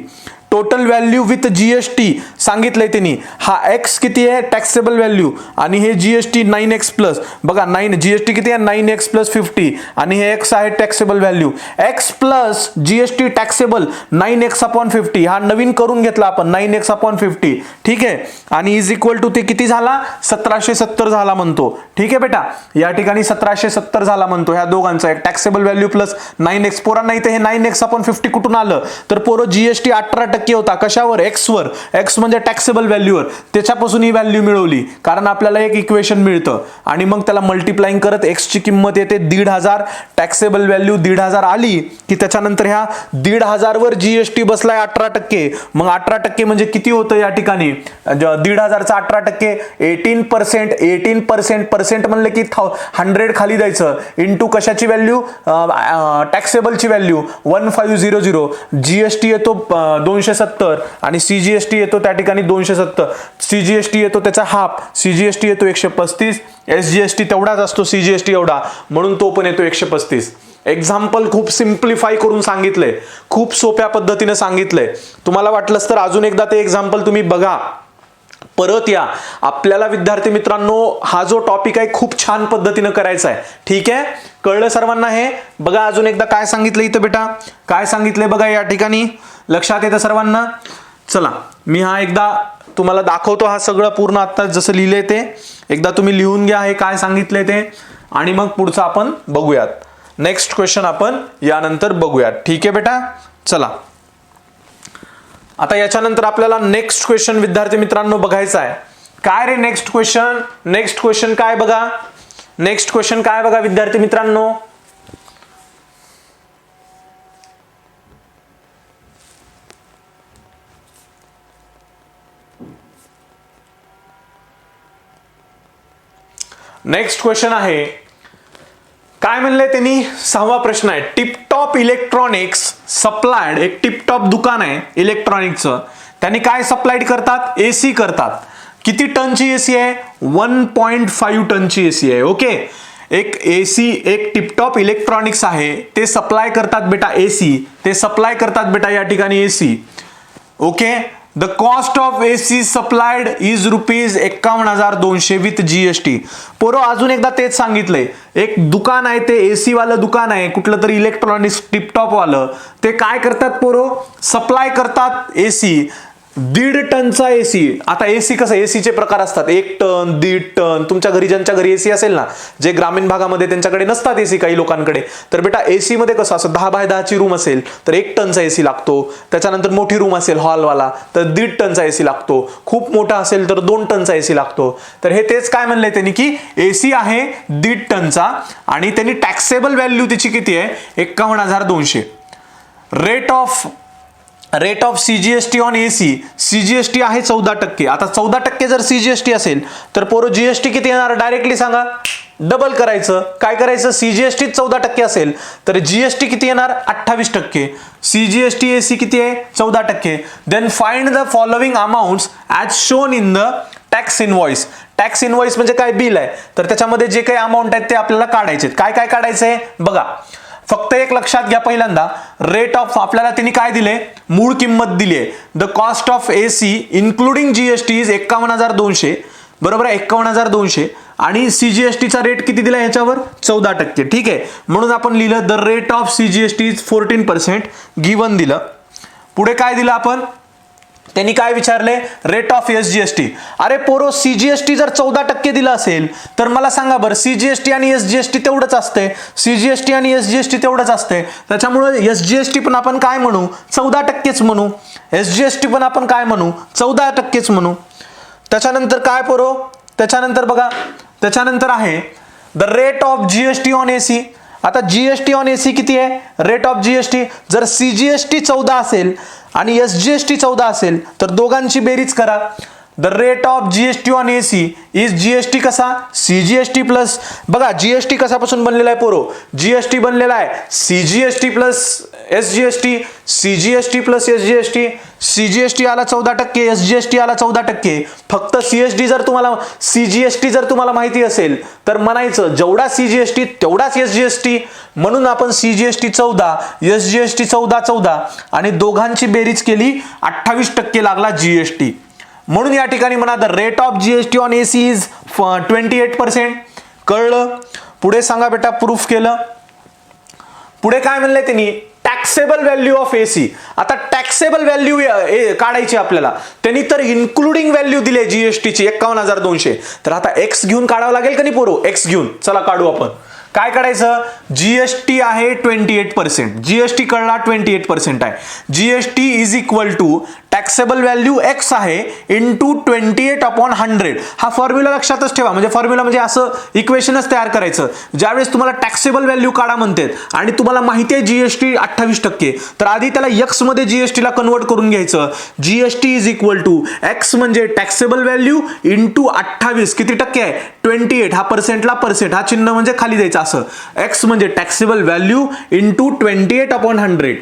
Total value with GST सांगितलंय त्यांनी. हा एक्स किती आहे, टॅक्सेबल व्हॅल्यू, आणि हे जीएसटी 9x प्लस, बघा 9 जीएसटी किती आहे, 9x + 50 आणि हे एक्स आहे taxable value. X plus GST taxable 9x/50 हा नवीन करून घेतला आपण 9x/50. ठीक आहे. आणि इज इक्वल टू ते किती झाला, 1770 झाला म्हणतो. ठीक आहे बेटा, या ठिकाणी 1770 झाला म्हणतो ह्या दोघांचा, एक टॅक्सेबल व्हॅल्यू प्लस 9x. पोरांना इथे हे 9x/50 कुठून आलं, तर पोरं जीएसटी 18% होता, कशावर, एक्स वर. एक्स म्हणजे टॅक्सेबल व्हॅल्यूवर, त्याच्यापासून ही व्हॅल्यू मिळवली, कारण आपल्याला एक इक्वेशन मिळतं आणि मग त्याला मल्टिप्लाइंग करत एक्स ची किंमत येते 1,500. टॅक्सेबल व्हॅल्यू 1,500 आली की त्याच्यानंतर ह्या 1,500 वर जीएसटी बसलाय 18%. मग 18% म्हणजे किती होतं या ठिकाणी, 1,500चा 18% 18%. 18% पर्सेंट म्हणलं की 100 खाली द्यायचं, इंटू कशाची व्हॅल्यू, टॅक्सेबलची व्हॅल्यू 1500. जीएसटी येतो 270 आणि सीजीएसटी येतो त्या ठिकाणी 270. सीजीएसटी येतो त्याचा हाफ, सीजीएसटी येतो 135. एसजीएसटी तेवढाच असतो, सीजीएसटी एवढा, म्हणून तो पण येतो 135. एक्झाम्पल खूप सिम्प्लिफाय करून सांगितलंय, खूप सोप्या पद्धतीने सांगितलंय. तुम्हाला वाटलंच तर अजून एकदा ते एक्झाम्पल तुम्ही बघा, परत या. आपल्याला विद्यार्थी मित्रांनो हा जो टॉपिक आहे खूप छान पद्धतीने करायचा आहे. ठीक आहे, कळलं सर्वांना हे. बघा अजून एकदा काय सांगितलं इथं बेटा, काय सांगितलंय बघा या ठिकाणी, लक्षात येतं सर्वांना. चला मी हा एकदा तुम्हाला दाखवतो, हा सगळं पूर्ण आता जसं लिहिलंय ते एकदा तुम्ही लिहून घ्या, हे काय सांगितलंय ते, आणि मग पुढचं आपण बघूयात. नेक्स्ट क्वेश्चन आपण यानंतर बघूयात. ठीक आहे बेटा, चला. आता याच्यानंतर आपल्याला नेक्स्ट क्वेश्चन विद्यार्थी मित्रांनो बघायचा आहे. काय रे नेक्स्ट क्वेश्चन, नेक्स्ट क्वेश्चन काय बघा, नेक्स्ट क्वेश्चन काय बघा विद्यार्थी मित्रांनो. नेक्स्ट क्वेश्चन आहे, काय म्हणलंय त्यांनी, 6वा प्रश्न आहे. टिपटॉप इलेक्ट्रॉनिक्स सप्लायड, एक टिपटॉप दुकान आहे इलेक्ट्रॉनिक्सचं, त्यांनी काय सप्लाइड करतात, एसी करतात. किती टनची एसी आहे, 1.5 टनची एसी आहे. ओके, एक एसी, एक टिपटॉप इलेक्ट्रॉनिक्स आहे, ते सप्लाय करतात बेटा एसी, ते सप्लाय करतात बेटा या ठिकाणी AC. Okay, the cost of AC supplied is ₹51,200 with GST. पोरं अजून एकदा तेच सांगितलंय, एक दुकान आहे, ते एसी वालं दुकान आहे, कुठलं तरी इलेक्ट्रॉनिक्स टिपटॉप वालं, ते काय करतात पोरं, सप्लाय करतात एसी, 1.5 टनचा एसी. आता एसी कसं, एसीचे प्रकार असतात, 1 टन, 1.5 टन. तुमच्या घरी ज्यांच्या घरी एसी असेल ना, जे ग्रामीण भागामध्ये त्यांच्याकडे नसतात एसी काही लोकांकडे, तर बेटा एसी मध्ये कसं असं 10x10ची रूम असेल तर 1 टनचा एसी लागतो. त्याच्यानंतर मोठी रूम असेल हॉलवाला तर 1.5 टनचा एसी लागतो. खूप मोठा असेल तर 2 टनचा एसी लागतो. तर हे तेच काय म्हणलंय त्यांनी की एसी आहे 1.5 टनचा आणि त्यांनी टॅक्सेबल व्हॅल्यू त्याची किती आहे, 51,200. Rate of CGST on AC, CGST आहे 14%. आता 14% जर सीजीएसटी असेल तर पोरं जीएसटी किती येणार, डायरेक्टली सांगा, डबल करायचं. काय करायचं, सीजीएसटी 14% असेल तर जीएसटी किती येणार, 28%. सीजीएसटी एसी किती आहे, 14%. Then find the following amounts as shown in the tax invoice. Tax invoice म्हणजे काय, बिल आहे, तर त्याच्यामध्ये जे काही अमाऊंट आहेत ते आपल्याला काढायचे. काय काय काढायचंय बघा, फक्त एक लक्षात घ्या, पहिल्यांदा रेट ऑफ आपल्याला त्यांनी काय दिले, मूळ किंमत दिली आहे. The cost of AC including GST is 51,200. बरोबर आहे, 51,200. आणि CGSTचा रेट किती दिला ह्याच्यावर 14%. ठीक आहे, म्हणून आपण लिहिलं the rate of CGST is 14%. Given दिलं. पुढे काय दिलं आपण, त्यांनी काय विचारले, रेट ऑफ SGST. अरे पोरो, CGST जर 14% दिलं असेल तर मला सांगा बरं, CGST आणि SGST तेवढंच असते, CGST आणि SGST तेवढंच असते, त्याच्यामुळे SGST पण आपण काय म्हणू, 14%च म्हणू. SGST पण आपण काय म्हणू, 14%च म्हणू. त्याच्यानंतर काय पोरो, त्याच्यानंतर बघा, त्याच्यानंतर आहे the rate of GST on AC. आता GST ऑन AC किती आहे, रेट ऑफ GST. जर CGST 14 असेल आणि SGST 14 असेल तर दोघांची बेरीज करा. The rate of GST on AC is GST कसा, CGST प्लस, बघा GST कशापासून बनलेला आहे पोरो, GST बनलेला आहे CGST plus SGST, CGST plus SGST. CGST आला 14%, SGST आला 14%. फक्त CGST जर तुम्हाला माहिती असेल तर म्हणायचं जेवढा CGST तेवढाच SGST, म्हणून आपण CGST 14, SGST 14 आणि दोघांची बेरीज केली 28% लागला GST. म्हणून या ठिकाणी म्हणा the rate of GST on AC is 28%. कळलं. पुढे सांगा बेटा, प्रूफ केलं. पुढे काय म्हणलंय त्यांनी, टॅक्सेबल व्हॅल्यू ऑफ AC. आता टॅक्सेबल व्हॅल्यू काढायची आपल्याला, त्यांनी तर इन्क्लुडिंग व्हॅल्यू दिली GST ची 51,200. तर आता एक्स घेऊन काढावं लागेल का नाही पोरो, एक्स घेऊन चला काढू आपण. काय काढायचं, GST आहे 28%, GST कळला 28% आहे. GST is equal to taxable value x आहे इंटू 28/100. हा फॉर्म्युला लक्षातच ठेवा, म्हणजे फॉर्म्युला म्हणजे असं इक्वेशनच तयार करायचं. ज्यावेळेस तुम्हाला टॅक्सेबल व्हॅल्यू काढा म्हणतात आणि तुम्हाला माहिती आहे GST 28%, तर आधी त्याला एक्स मध्ये GST ला कन्वर्ट करून घ्यायचं. GST is equal to x म्हणजे टॅक्सेबल व्हॅल्यू इंटू 28, किती टक्के आहे 28. हा पर्सेंटला पर्सेंट, हा चिन्ह म्हणजे खाली द्यायचं असं. एक्स म्हणजे टॅक्सेबल व्हॅल्यू इंटू 28/100.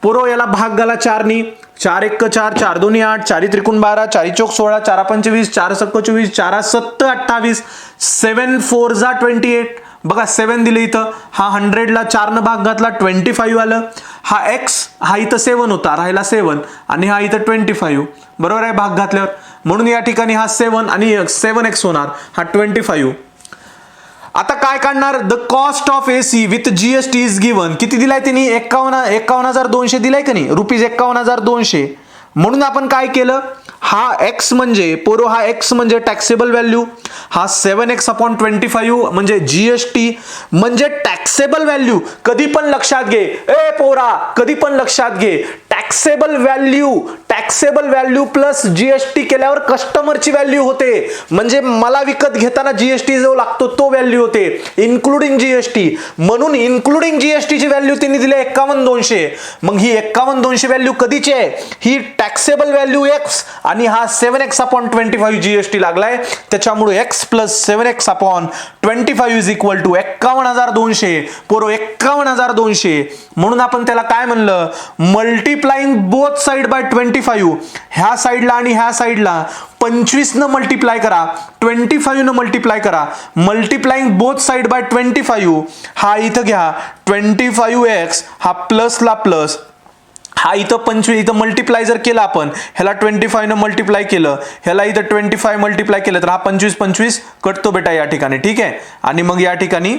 पोरो याला भाग घाला 4 नी. 4 1 4, 4 2 8, 4 3 12, 4 4 16, 4 5 20, 4 6 24, 4 7 28, 7 4 28. बघा 7 दिले इथं, हा 100 ला 4 न भाग घातला 25 आलं. हा x, हा इथं 7 होता, राहिला 7 आणि हा इथं 25. बरोबर आहे भाग घातल्यावर, म्हणून या ठिकाणी हा 7 आणि 7x होणार, हा 25. आता काय काढणार, the cost of AC with GST is given. किती दिलाय त्यांनी, 51,200 दिलाय का नाही, रुपीज 51,200. म्हणून आपण काय केलं, हा x म्हणजे पोरो, हा x म्हणजे टॅक्सेबल व्हॅल्यू, हा 7x/25 म्हणजे GST म्हणजे टॅक्सेबल व्हॅल्यू. कधी पण लक्षात घे ए पोरा, कधी पण लक्षात घे, टॅक्सेबल व्हॅल्यू प्लस GST केल्यावर कस्टमरची व्हॅल्यू होते, म्हणजे मला विकत घेताना GST जो लागतो तो व्हॅल्यू होते, इन्क्लुडिंग GST. म्हणून इन्क्लुडिंग GST ची व्हॅल्यू त्यांनी दिली 51,200. मग ही 51,200 व्हॅल्यू कधीची आहे, ही टॅक्सेबल व्हॅल्यू x आणि हा 7x/25 GST लागलाय, त्याच्यामुळे x plus 7x/25 is equal to 51,200. पोरो 51,200. म्हणून आपण त्याला काय म्हणलं, मल्टिप्लाइंग बोथ साइड बाय 25. ह्या साइडला आणि ह्या साइडला 25 न मल्टिप्लाय करा, 25 न मल्टिप्लाय करा, मल्टिप्लाइंग बोथ साइड बाय 25. हा इथं घ्या 25x, हा प्लसला प्लस, हा इथं 25, इथं मल्टिप्लाय जर केलं आपण, ह्याला 25 न मल्टिप्लाय केलं, ह्याला इथं 25 मल्टिप्लाय केलं, तर हा 25 कटतो बेटा या ठिकाणी. ठीक आहे, आणि मग या ठिकाणी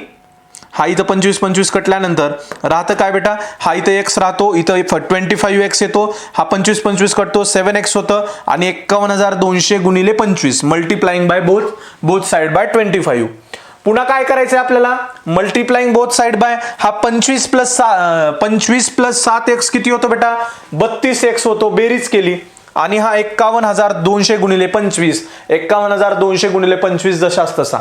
हा इथं 25 कटल्यानंतर राहतं काय बेटा, हा इथं x राहतो, इथं 25x येतो, हा 25 कटतो, 7x होतं आणि 51,200 गुणिले 25 multiplying by both side by 25. पुन्हा काय करायचंय आपल्याला, मल्टिप्लाइंग बोथ साइड बाय, हा 25 प्लस 7x किती होतो बेटा, 32x होतो, बेरीज केली, आणि हा 51,200 गुणिले 25, 51,200 गुणिले 25 जशास तसा.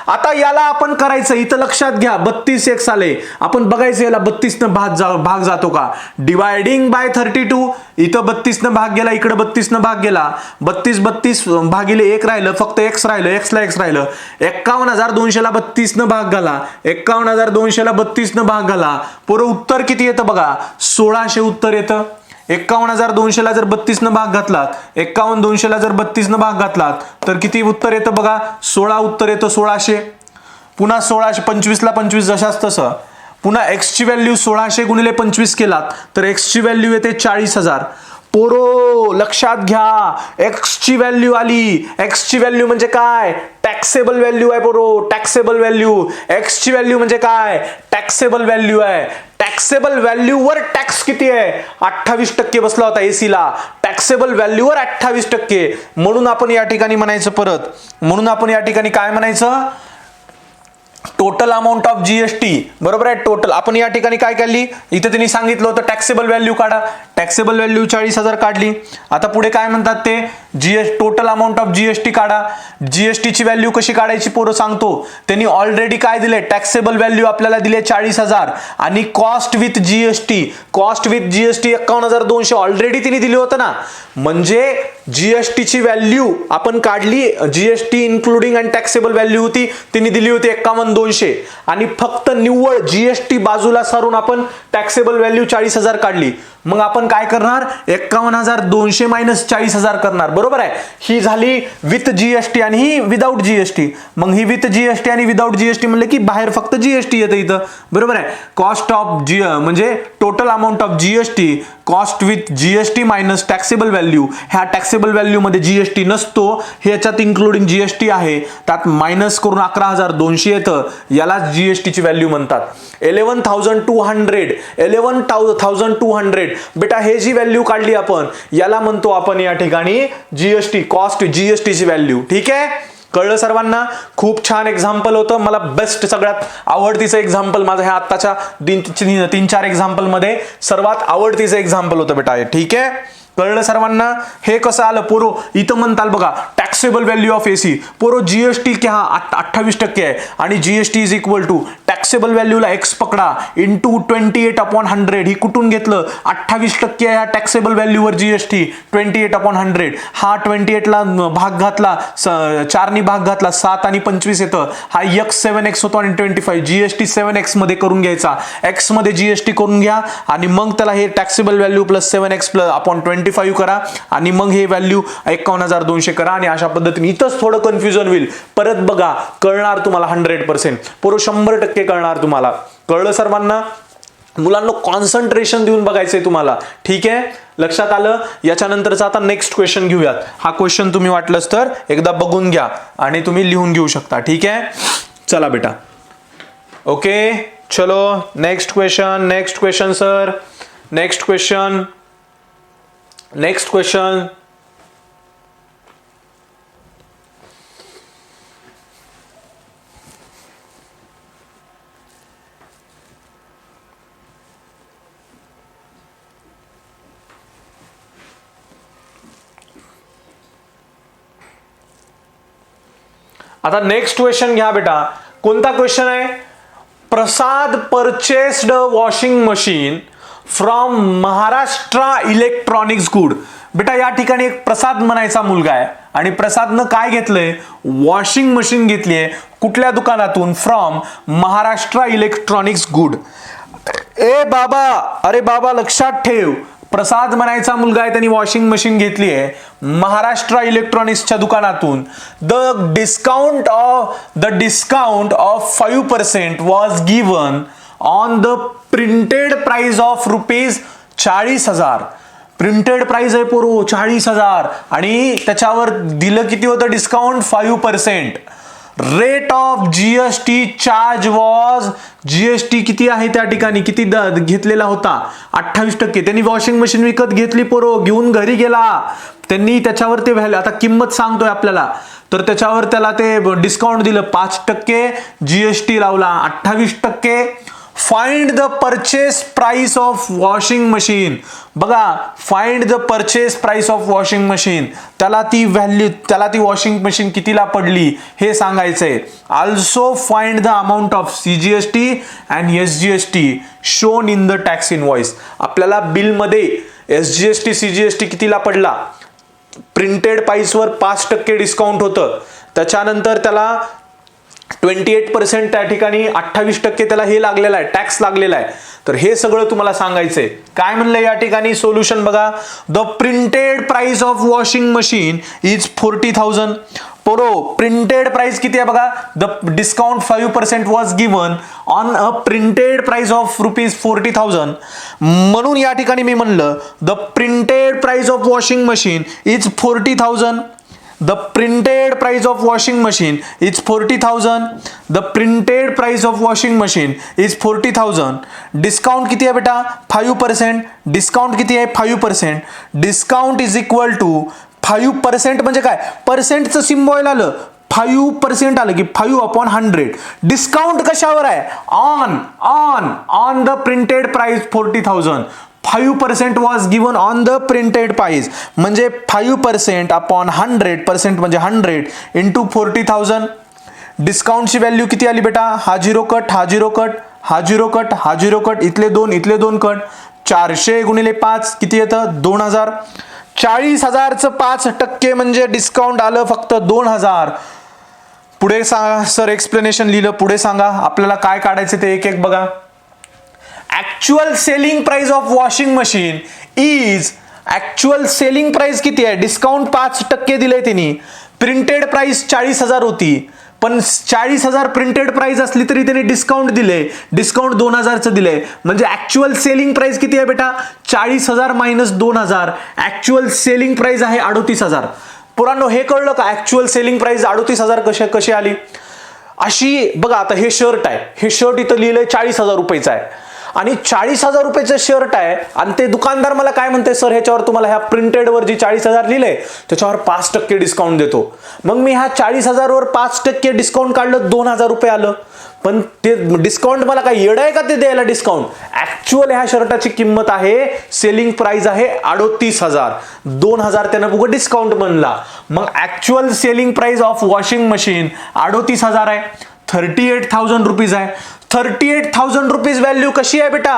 आता याला आपण करायचं, इथं लक्षात घ्या 32x आले, आपण बघायचं याला 32 न भाग जातो का, डिवायडिंग बाय 32. इथं 32 न भाग गेला, इकडे 32 न भाग गेला, 32 भागिले 1 राहिलं, फक्त x राहिलं, x ला x राहिलं. 51,200 ला 32 न भाग घाला, 51,200 ला 32 न भाग घाला, पुरं उत्तर किती येतं बघा, 1600 उत्तर येतं. 51,200 ला जर 32 न भाग घातलात, 51,200 ला जर 32 न भाग घातलात तर किती उत्तर येतं बघा, 16 उत्तर येतं, 1600. पुन्हा 1600, 25 ला 25 जशाच तसं. पुन्हा x ची व्हॅल्यू 1600 गुणिले 25 केलात तर x ची व्हॅल्यू येते 40,000. पोरो लक्षात घ्या, एक्स ची व्हॅल्यू आली. एक्स ची व्हॅल्यू म्हणजे काय? टॅक्सेबल व्हॅल्यू आहे पोरो, टॅक्सेबल व्हॅल्यू. एक्स ची व्हॅल्यू म्हणजे काय? टॅक्सेबल व्हॅल्यू आहे. टॅक्सेबल व्हॅल्यूवर टॅक्स किती आहे? 28% बसला होता एसी ला. टॅक्सेबल व्हॅल्यूवर 28%. म्हणून आपण या ठिकाणी म्हणायचं परत, म्हणून आपण या ठिकाणी काय म्हणायचं? टोटल अमाऊंट ऑफ जीएसटी, बरोबर आहे. टोटल आपण या ठिकाणी काय काढली? इथे त्यांनी सांगितलं होतं टॅक्सेबल व्हॅल्यू काढा. टॅक्सेबल व्हॅल्यू 40,000 काढली. आता पुढे काय म्हणतात ते? टोटल अमाऊंट ऑफ जीएसटी काढा. जीएसटी ची व्हॅल्यू कशी काढायची पोरं सांगतो. त्यांनी ऑलरेडी काय दिले? टॅक्सेबल व्हॅल्यू आपल्याला दिले 40,000 आणि cost with GST, cost with GST 51,200 already त्यांनी दिली होतं ना. म्हणजे जीएसटी ची व्हॅल्यू आपण काढली, जीएसटी इन्क्लुडिंग आणि टॅक्सेबल व्हॅल्यू होती त्यांनी दिली होती 51,200 आणि फक्त निव्वळ जीएसटी बाजूला सारून आपण टॅक्सेबल व्हॅल्यू 40,000 काढली. मग आपण काय करणार? 51,200 मायनस 40,000 करणार, बरोबर आहे. ही झाली विथ जीएसटी आणि ही विदाऊट जीएसटी. मग ही विथ जीएसटी आणि विदाऊट जीएसटी म्हणलं की बाहेर फक्त जीएसटी येतं इथं, बरोबर आहे. कॉस्ट ऑफ म्हणजे total amount of GST, cost with GST minus taxable value. ह्या टॅक्सेबल व्हॅल्यू मध्ये जीएसटी नसतो, ह्याच्यात इन्क्लुडिंग जीएसटी आहे, त्यात मायनस करून 11,200 येतं. याला जीएसटी ची व्हॅल्यू म्हणतात. 11,200 बेटा हे जी व्हॅल्यू काढली आपण याला म्हणतो आपण या ठिकाणी जीएसटी, कॉस्ट जीएसटी ची व्हॅल्यू. ठीक आहे, कळलं सर्वांना? खूप छान एक्झाम्पल होतं. मला बेस्ट सगळ्यात आवडतीचं एक्झाम्पल माझं ह्या आत्ताच्या 3-4 एक्झाम्पल मध्ये सर्वात आवडतीचं एक्झाम्पल होतं बेटा. ठीक आहे, कळलं सर्वांना? हे कसं आलं पोरो? इथं म्हणताल बघा टॅक्सेबल व्हॅल्यू ऑफ एसी. पोरो जीएसटी क्या 28% आहे आणि GST is equal to taxable व्हॅल्यूला एक्स पकडा इंटू 28/100. ही कुठून घेतलं? 28% ह्या टॅक्सेबल व्हॅल्यूवर जीएसटी 28/100. हा 28 ला भाग घातला, 4 नी भाग घातला, 7 आणि 25 येतं. हा x 7x होतो आणि 25 जीएसटी 7x मध्ये करून घ्यायचा. x मध्ये जीएसटी करून घ्या आणि मग त्याला हे taxable value plus 7x plus upon 25 करा आणि मग हे व्हॅल्यू 51,200 करा. आणि अशा पद्धतीने इथंच थोडं कन्फ्युजन होईल. परत बघा, कळणार तुम्हाला 100%. पोरं 100% कळणार तुम्हाला. कळलं सर्वांना? मुलांना कॉन्सन्ट्रेशन देऊन बघायचंय तुम्हाला. ठीक आहे, लक्षात आलं? याच्यानंतरचा आता नेक्स्ट क्वेश्चन घेऊयात. हा क्वेश्चन तुम्ही वाटलंच तर एकदा बघून घ्या आणि तुम्ही लिहून घेऊ शकता. ठीक आहे, चला बेटा. ओके, चलो next question sir. Next question. आता नेक्स्ट क्वेश्चन घ्या बेटा. कोणता क्वेश्चन आहे? Prasad purchased washing machine from Maharashtra electronics good. बेटा या ठिकाणी एक प्रसाद म्हणायचा मुलगा आहे आणि प्रसादनं काय घेतलंय? वॉशिंग मशीन घेतलीये. कुठल्या दुकानातून? From Maharashtra electronics good. अरे बाबा लक्षात ठेव, प्रसाद म्हणायचा मुलगा आहे, त्यांनी वॉशिंग मशीन घेतली आहे महाराष्ट्र इलेक्ट्रॉनिक्सच्या दुकानातून. The discount of 5% was given on the printed price of ₹40,000. Printed price आहे पोरो 40,000 आणि त्याच्यावर दिलं किती होतं discount? 5%. Rate of GST charge was, GST किती आहे त्या ठिकाणी, किती घेतलेला होता? 28%. त्यांनी वॉशिंग मशीन विकत घेतली पोरो, घेऊन घरी गेला. त्यांनी त्याच्यावर ते व्हॅल्यू, आता किंमत सांगतोय आपल्याला, तर त्याच्यावर त्याला ते डिस्काउंट दिलं 5%, जीएसटी लावला 28%. Find the purchase price of washing machine. बघा, find the purchase price of washing machine. त्याला ती वॉशिंग मशीन कितीला पडली हे सांगायचंय. Also find the amount of CGST and SGST shown in the tax invoice. आपल्याला बिल मध्ये एसजीएसटी सीजीएसटी कितीला पडला? प्रिंटेड प्राइसवर 5% डिस्काउंट होतं, त्याच्यानंतर त्याला 28% त्या ठिकाणी 28% त्याला हे लागलेला आहे, टॅक्स लागलेला आहे. तर हे सगळं तुम्हाला सांगायचंय. काय म्हणलं या ठिकाणी? सोल्युशन बघा. The printed price of washing machine is 40,000. पोरो प्रिंटेड प्राइस किती आहे बघा, the discount 5% was given on a printed price of ₹40,000. म्हणून या ठिकाणी मी म्हणलं the printed price of washing machine is 40,000. The printed price of washing machine is 40,000. The printed price of washing machine is 40,000. Discount किती आहे बेटा 5%. Discount किती आहे 5%. डिस्काउंट इज इक्वल टू 5% म्हणजे काय, पर्सेंटचं सिम्बॉल आलं, 5% आलं की 5/100. डिस्काउंट कशावर आहे, on the printed price 40,000. 5% was given on the printed price म्हणजे 5% upon 100% म्हणजे 100 into 40,000. डिस्काउंटची व्हॅल्यू किती आली बेटा, हा 0 कट, हा 0 कट, हा 0 कट, हा 0 कट, इथले दोन कट. 400 गुणिले 5 किती येतं 2,000. 40,000चं 5% म्हणजे डिस्काउंट आलं फक्त 2,000. पुढे सांगा सर, एक्सप्लेनेशन लिहिलं, पुढे सांगा आपल्याला काय काढायचं ते एक एक बघा. Actual selling price of washing machine is, actual selling price किती आहे, डिस्काउंट 5% दिले त्यांनी. प्रिंटेड प्राइस 40,000 होती, पण 40,000 प्रिंटेड प्राइस असली तरी त्यांनी डिस्काउंट दिले, डिस्काउंट 2,000चं दिलंय. म्हणजे ऍक्च्युअल सेलिंग प्राइस किती आहे बेटा, 40,000 मायनस 2,000. ऍक्च्युअल सेलिंग प्राइस आहे 38,000. पुरांनो हे कळलं का, ऍक्च्युअल सेलिंग प्राइस 38,000 कशी आली. अशी बघा, आता हे शर्ट आहे, हे शर्ट इथं लिहिलंय 40,000 रुपयाचं आहे आणि 40,000 रुपयाचं शर्ट आहे आणि ते दुकानदार मला काय म्हणते, सर ह्याच्यावर तुम्हाला ह्या प्रिंटेडवर जी 40,000 लिहिलंय त्याच्यावर 5% डिस्काउंट देतो. मग मी ह्या 40,000 वर 5% डिस्काउंट काढलं, 2,000 रुपये आलं. पण ते डिस्काउंट मला काय येड आहे का ते द्यायला डिस्काउंट. ऍक्च्युअल ह्या शर्टाची किंमत आहे, सेलिंग प्राइस आहे 38,000, 2,000 त्यानं बघ डिस्काउंट बनला. मग actual selling price of washing machine 38,000 आहे, 38,000 रुपीज आहे. 38,000 रुपीज व्हॅल्यू कशी आहे बेटा,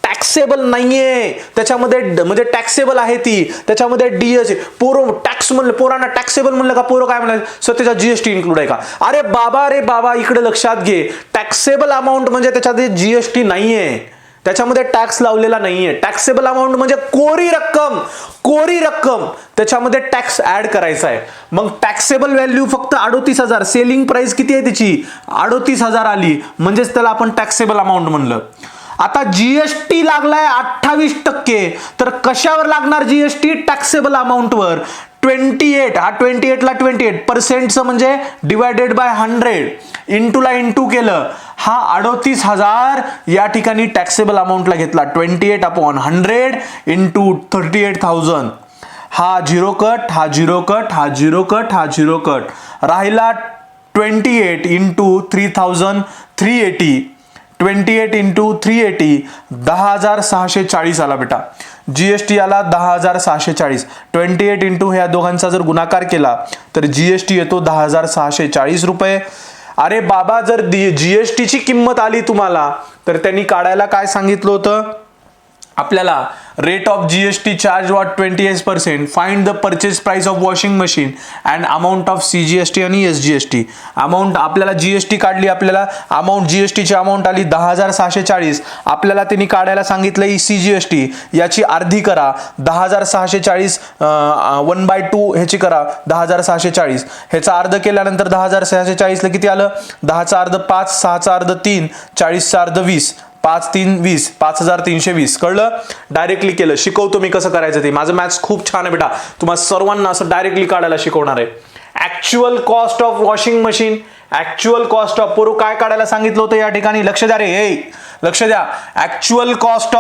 टॅक्सेबल नाहीये त्याच्यामध्ये, म्हणजे टॅक्सेबल आहे ती, त्याच्यामध्ये डीएस पोरो टॅक्स म्हणलं, पोरांना टॅक्सेबल म्हणलं का पोरं काय म्हणाले, सर त्याच्यात जीएसटी इन्क्लूड आहे का. अरे बाबा इकडे लक्षात घे, टॅक्सेबल अमाऊंट म्हणजे त्याच्यात जीएसटी नाहीये, त्याच्यामध्ये टॅक्स लावलेला नाहीये. टॅक्सेबल अमाऊंट म्हणजे कोरी रक्कम त्याच्यामध्ये टॅक्स ऍड करायचा आहे. मग टॅक्सेबल व्हॅल्यू फक्त 38,000, सेलिंग प्राइस किती आहे त्याची 38,000 आली, म्हणजेच त्याला आपण टॅक्सेबल अमाऊंट म्हणलं. आता जीएसटी लागलाय 28%, तर कशावर लागणार जीएसटी, टॅक्सेबल अमाऊंटवर. 28, हा 28 ला 28% म्हणजे डिवायडेड बाय 100, इंटूला इंटू केलं, हा 38,000 या ठिकाणी टॅक्सेबल अमाऊंटला घेतला. 28/100 इंटू 38,000. हा 0 कट, हा 0 कट, हा 0 कट, हा 0 कट, राहिला 28 इंटू 3,380. 28 इंटू 380 10,640 आला बेटा. जीएसटी आला 10,640. 28 इंटू ह्या दोघांचा जर गुणाकार केला तर जीएसटी येतो 10,640 रुपये. अरे बाबा, जर जीएसटीची किंमत आली तुम्हाला तर त्यांनी काढायला काय सांगितलं होतं आपल्याला, rate of GST charge what 28%. Find the purchase price of washing machine and amount of CGST आणि एसजीएसटी. अमाऊंट आपल्याला जीएसटी काढली, आपल्याला अमाऊंट जीएसटीची अमाऊंट आली 10,640. आपल्याला त्यांनी काढायला सांगितलं सीजीएसटी, याची अर्धी करा 10,640 1/2 ह्याची करा 10,640. ह्याचा अर्ध केल्यानंतर 10,640 ला किती आलं, 10चा अर्ध 5, 6चा अर्ध 3, 40चा अर्ध 20, 5 3 20, 5,320. कळलं, डायरेक्टली केलं. शिकवतो मी कसं करायचं ते, माझं मॅथ्स खूप छान आहे बेटा, तुम्हाला सर्वांना असं डायरेक्टली काढायला शिकवणार आहे. Actual cost of washing machine, actual cost of, पोरो काय काढायला सांगितलं होतं या ठिकाणी, लक्ष द्या रे, लक्ष द्या. Actual cost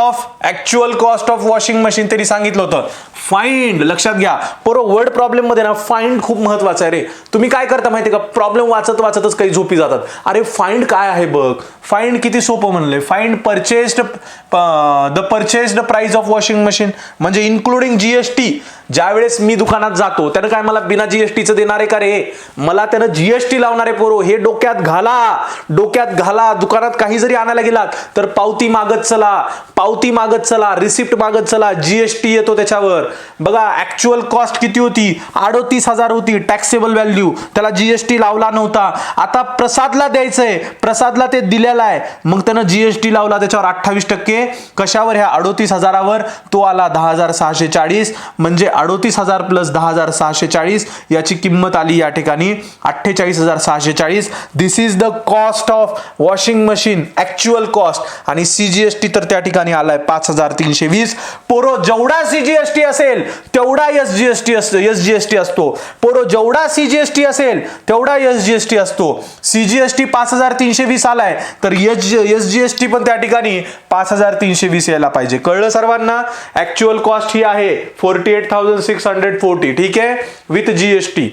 of washing machine त्यांनी सांगितलं होतं. फाइंड, लक्षात घ्या पोरो, वर्ड प्रॉब्लेम मध्ये ना फाइंड खूप महत्वाचं आहे रे. तुम्ही काय करता माहिती का, प्रॉब्लेम वाचतच काही झोपी जातात. अरे फाइंड काय आहे बघ, फाइंड किती सोपं म्हणलंय. Find the purchased price of washing machine म्हणजे इन्क्लुडिंग जीएसटी. ज्यावेळेस मी दुकानात जातो त्यानं काय मला बिना जीएसटीचं देणार आहे का रे, मला त्यानं जीएसटी लावणार आहे. पोरो हे डोक्यात घाला. दुकानात काही जरी आणायला गेलात तर पावती मागत चला, रिसिप्ट मागत चला, जीएसटी येतो त्याच्यावर. बघा ऍक्च्युअल कॉस्ट किती होती, 38,000 होती टॅक्सेबल व्हॅल्यू, त्याला जीएसटी लावला नव्हता. आता प्रसादला द्यायचंय, प्रसादला ते दिलेला आहे, मग त्यानं जीएसटी लावला त्याच्यावर 28%. कशावर, ह्या 38,000वर, तो आला 10,640. म्हणजे 38,000 प्लस 10,640 याची किंमत आली या ठिकाणी 48,640. This is the cost of washing machine, actual cost. आणि सीजीएसटी तर त्या ठिकाणी आलाय 5,320. पोरो जेवढा सीजीएसटी असेल तेवढा एसजीएसटी असतो. पोरो जेवढा सीजीएसटी असेल तेवढा एसजीएसटी असतो. सीजीएसटी 5,320 आलाय तर एसजीएसटी पण त्या ठिकाणी 5,320 यायला पाहिजे. कळलं सर्वांना? ऍक्च्युअल कॉस्ट ही आहे 48,640. ठीक आहे, विथ जीएसटी.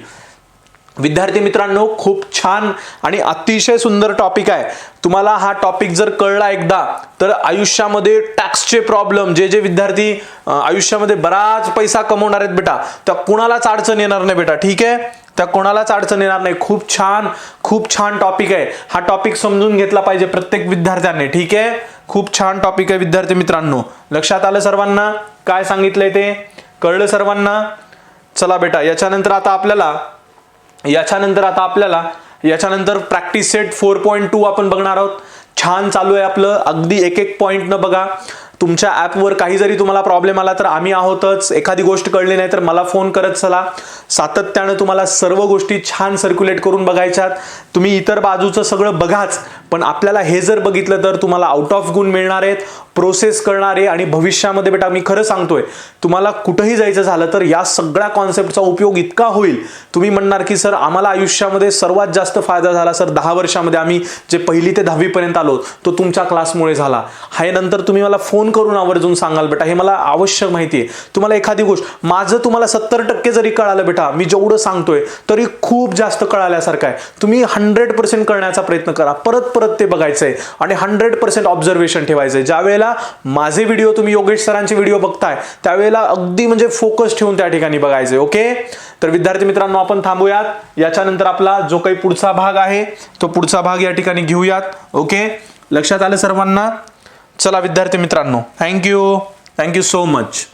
विद्यार्थी मित्रांनो, खूप छान आणि अतिशय सुंदर टॉपिक आहे. तुम्हाला हा टॉपिक जर कळला एकदा तर आयुष्यामध्ये टॅक्सचे प्रॉब्लेम, जे विद्यार्थी आयुष्यामध्ये बराच पैसा कमवणार आहेत बेटा, त्या कुणालाच अडचण येणार नाही बेटा. ठीक आहे, त्या कोणालाच अडचण येणार नाही. खूप छान टॉपिक आहे. हा टॉपिक समजून घेतला पाहिजे प्रत्येक विद्यार्थ्याने. ठीक आहे, खूप छान टॉपिक आहे विद्यार्थी मित्रांनो. लक्षात आलं सर्वांना? काय सांगितलंय ते कळलं सर्वांना? चला बेटा, याच्यानंतर प्रॅक्टिस सेट 4.2 आपण बघणार आहोत. छान चालू आहे आपलं, अगदी एक पॉइंट न बघा. तुमच्या ॲपवर काही जरी तुम्हाला प्रॉब्लेम आला तर आम्ही आहोतच. एखादी गोष्ट कळली नाही तर मला फोन करत चला. सातत्यानं तुम्हाला सर्व गोष्टी छान सर्क्युलेट करून बघायच्यात. तुम्ही इतर बाजूचं सगळं बघाच, पण आपल्याला हे जर बघितलं तर तुम्हाला आउट ऑफ गुण मिळणार आहेत, प्रोसेस करणार आहे. आणि भविष्यामध्ये बेटा मी खरं सांगतोय, तुम्हाला कुठंही जायचं झालं तर या सगळ्या कॉन्सेप्टचा उपयोग इतका होईल, तुम्ही म्हणणार की सर आम्हाला आयुष्यामध्ये सर्वात जास्त फायदा झाला सर 10 वर्षामध्ये आम्ही जे 1ली ते 10वी पर्यंत आलो तो तुमच्या क्लासमुळे झाला. हे नंतर तुम्ही मला फोन करून आवर्जून सांगाल बेटा, हे मला आवश्यक माहिती आहे. तुम्हाला एखादी गोष्ट माझं तुम्हाला 70% जरी कळालं बेटा, मी जेवढं सांगतोय तरी खूप जास्त कळाल्यासारखं आहे. तुम्ही 100% कळण्याचा प्रयत्न करा. परत ते बघायचंय आणि 100% ऑब्झर्वेशन ठेवायचंय. ज्या वेळेला माझे व्हिडिओ तुम्ही योगेश सरांचे व्हिडिओ बघताय त्यावेळेला अगदी म्हणजे फोकस ठेवून त्या ठिकाणी बघायचंय. ओके, तर विद्यार्थी मित्रांनो आपण थांबूयात. याच्यानंतर आपला जो काही पुढचा भाग आहे तो पुढचा भाग या ठिकाणी घेऊयात. ओके, लक्षात आलं सर्वांना? चला विद्यार्थी मित्रांनो, थँक्यू सो मच.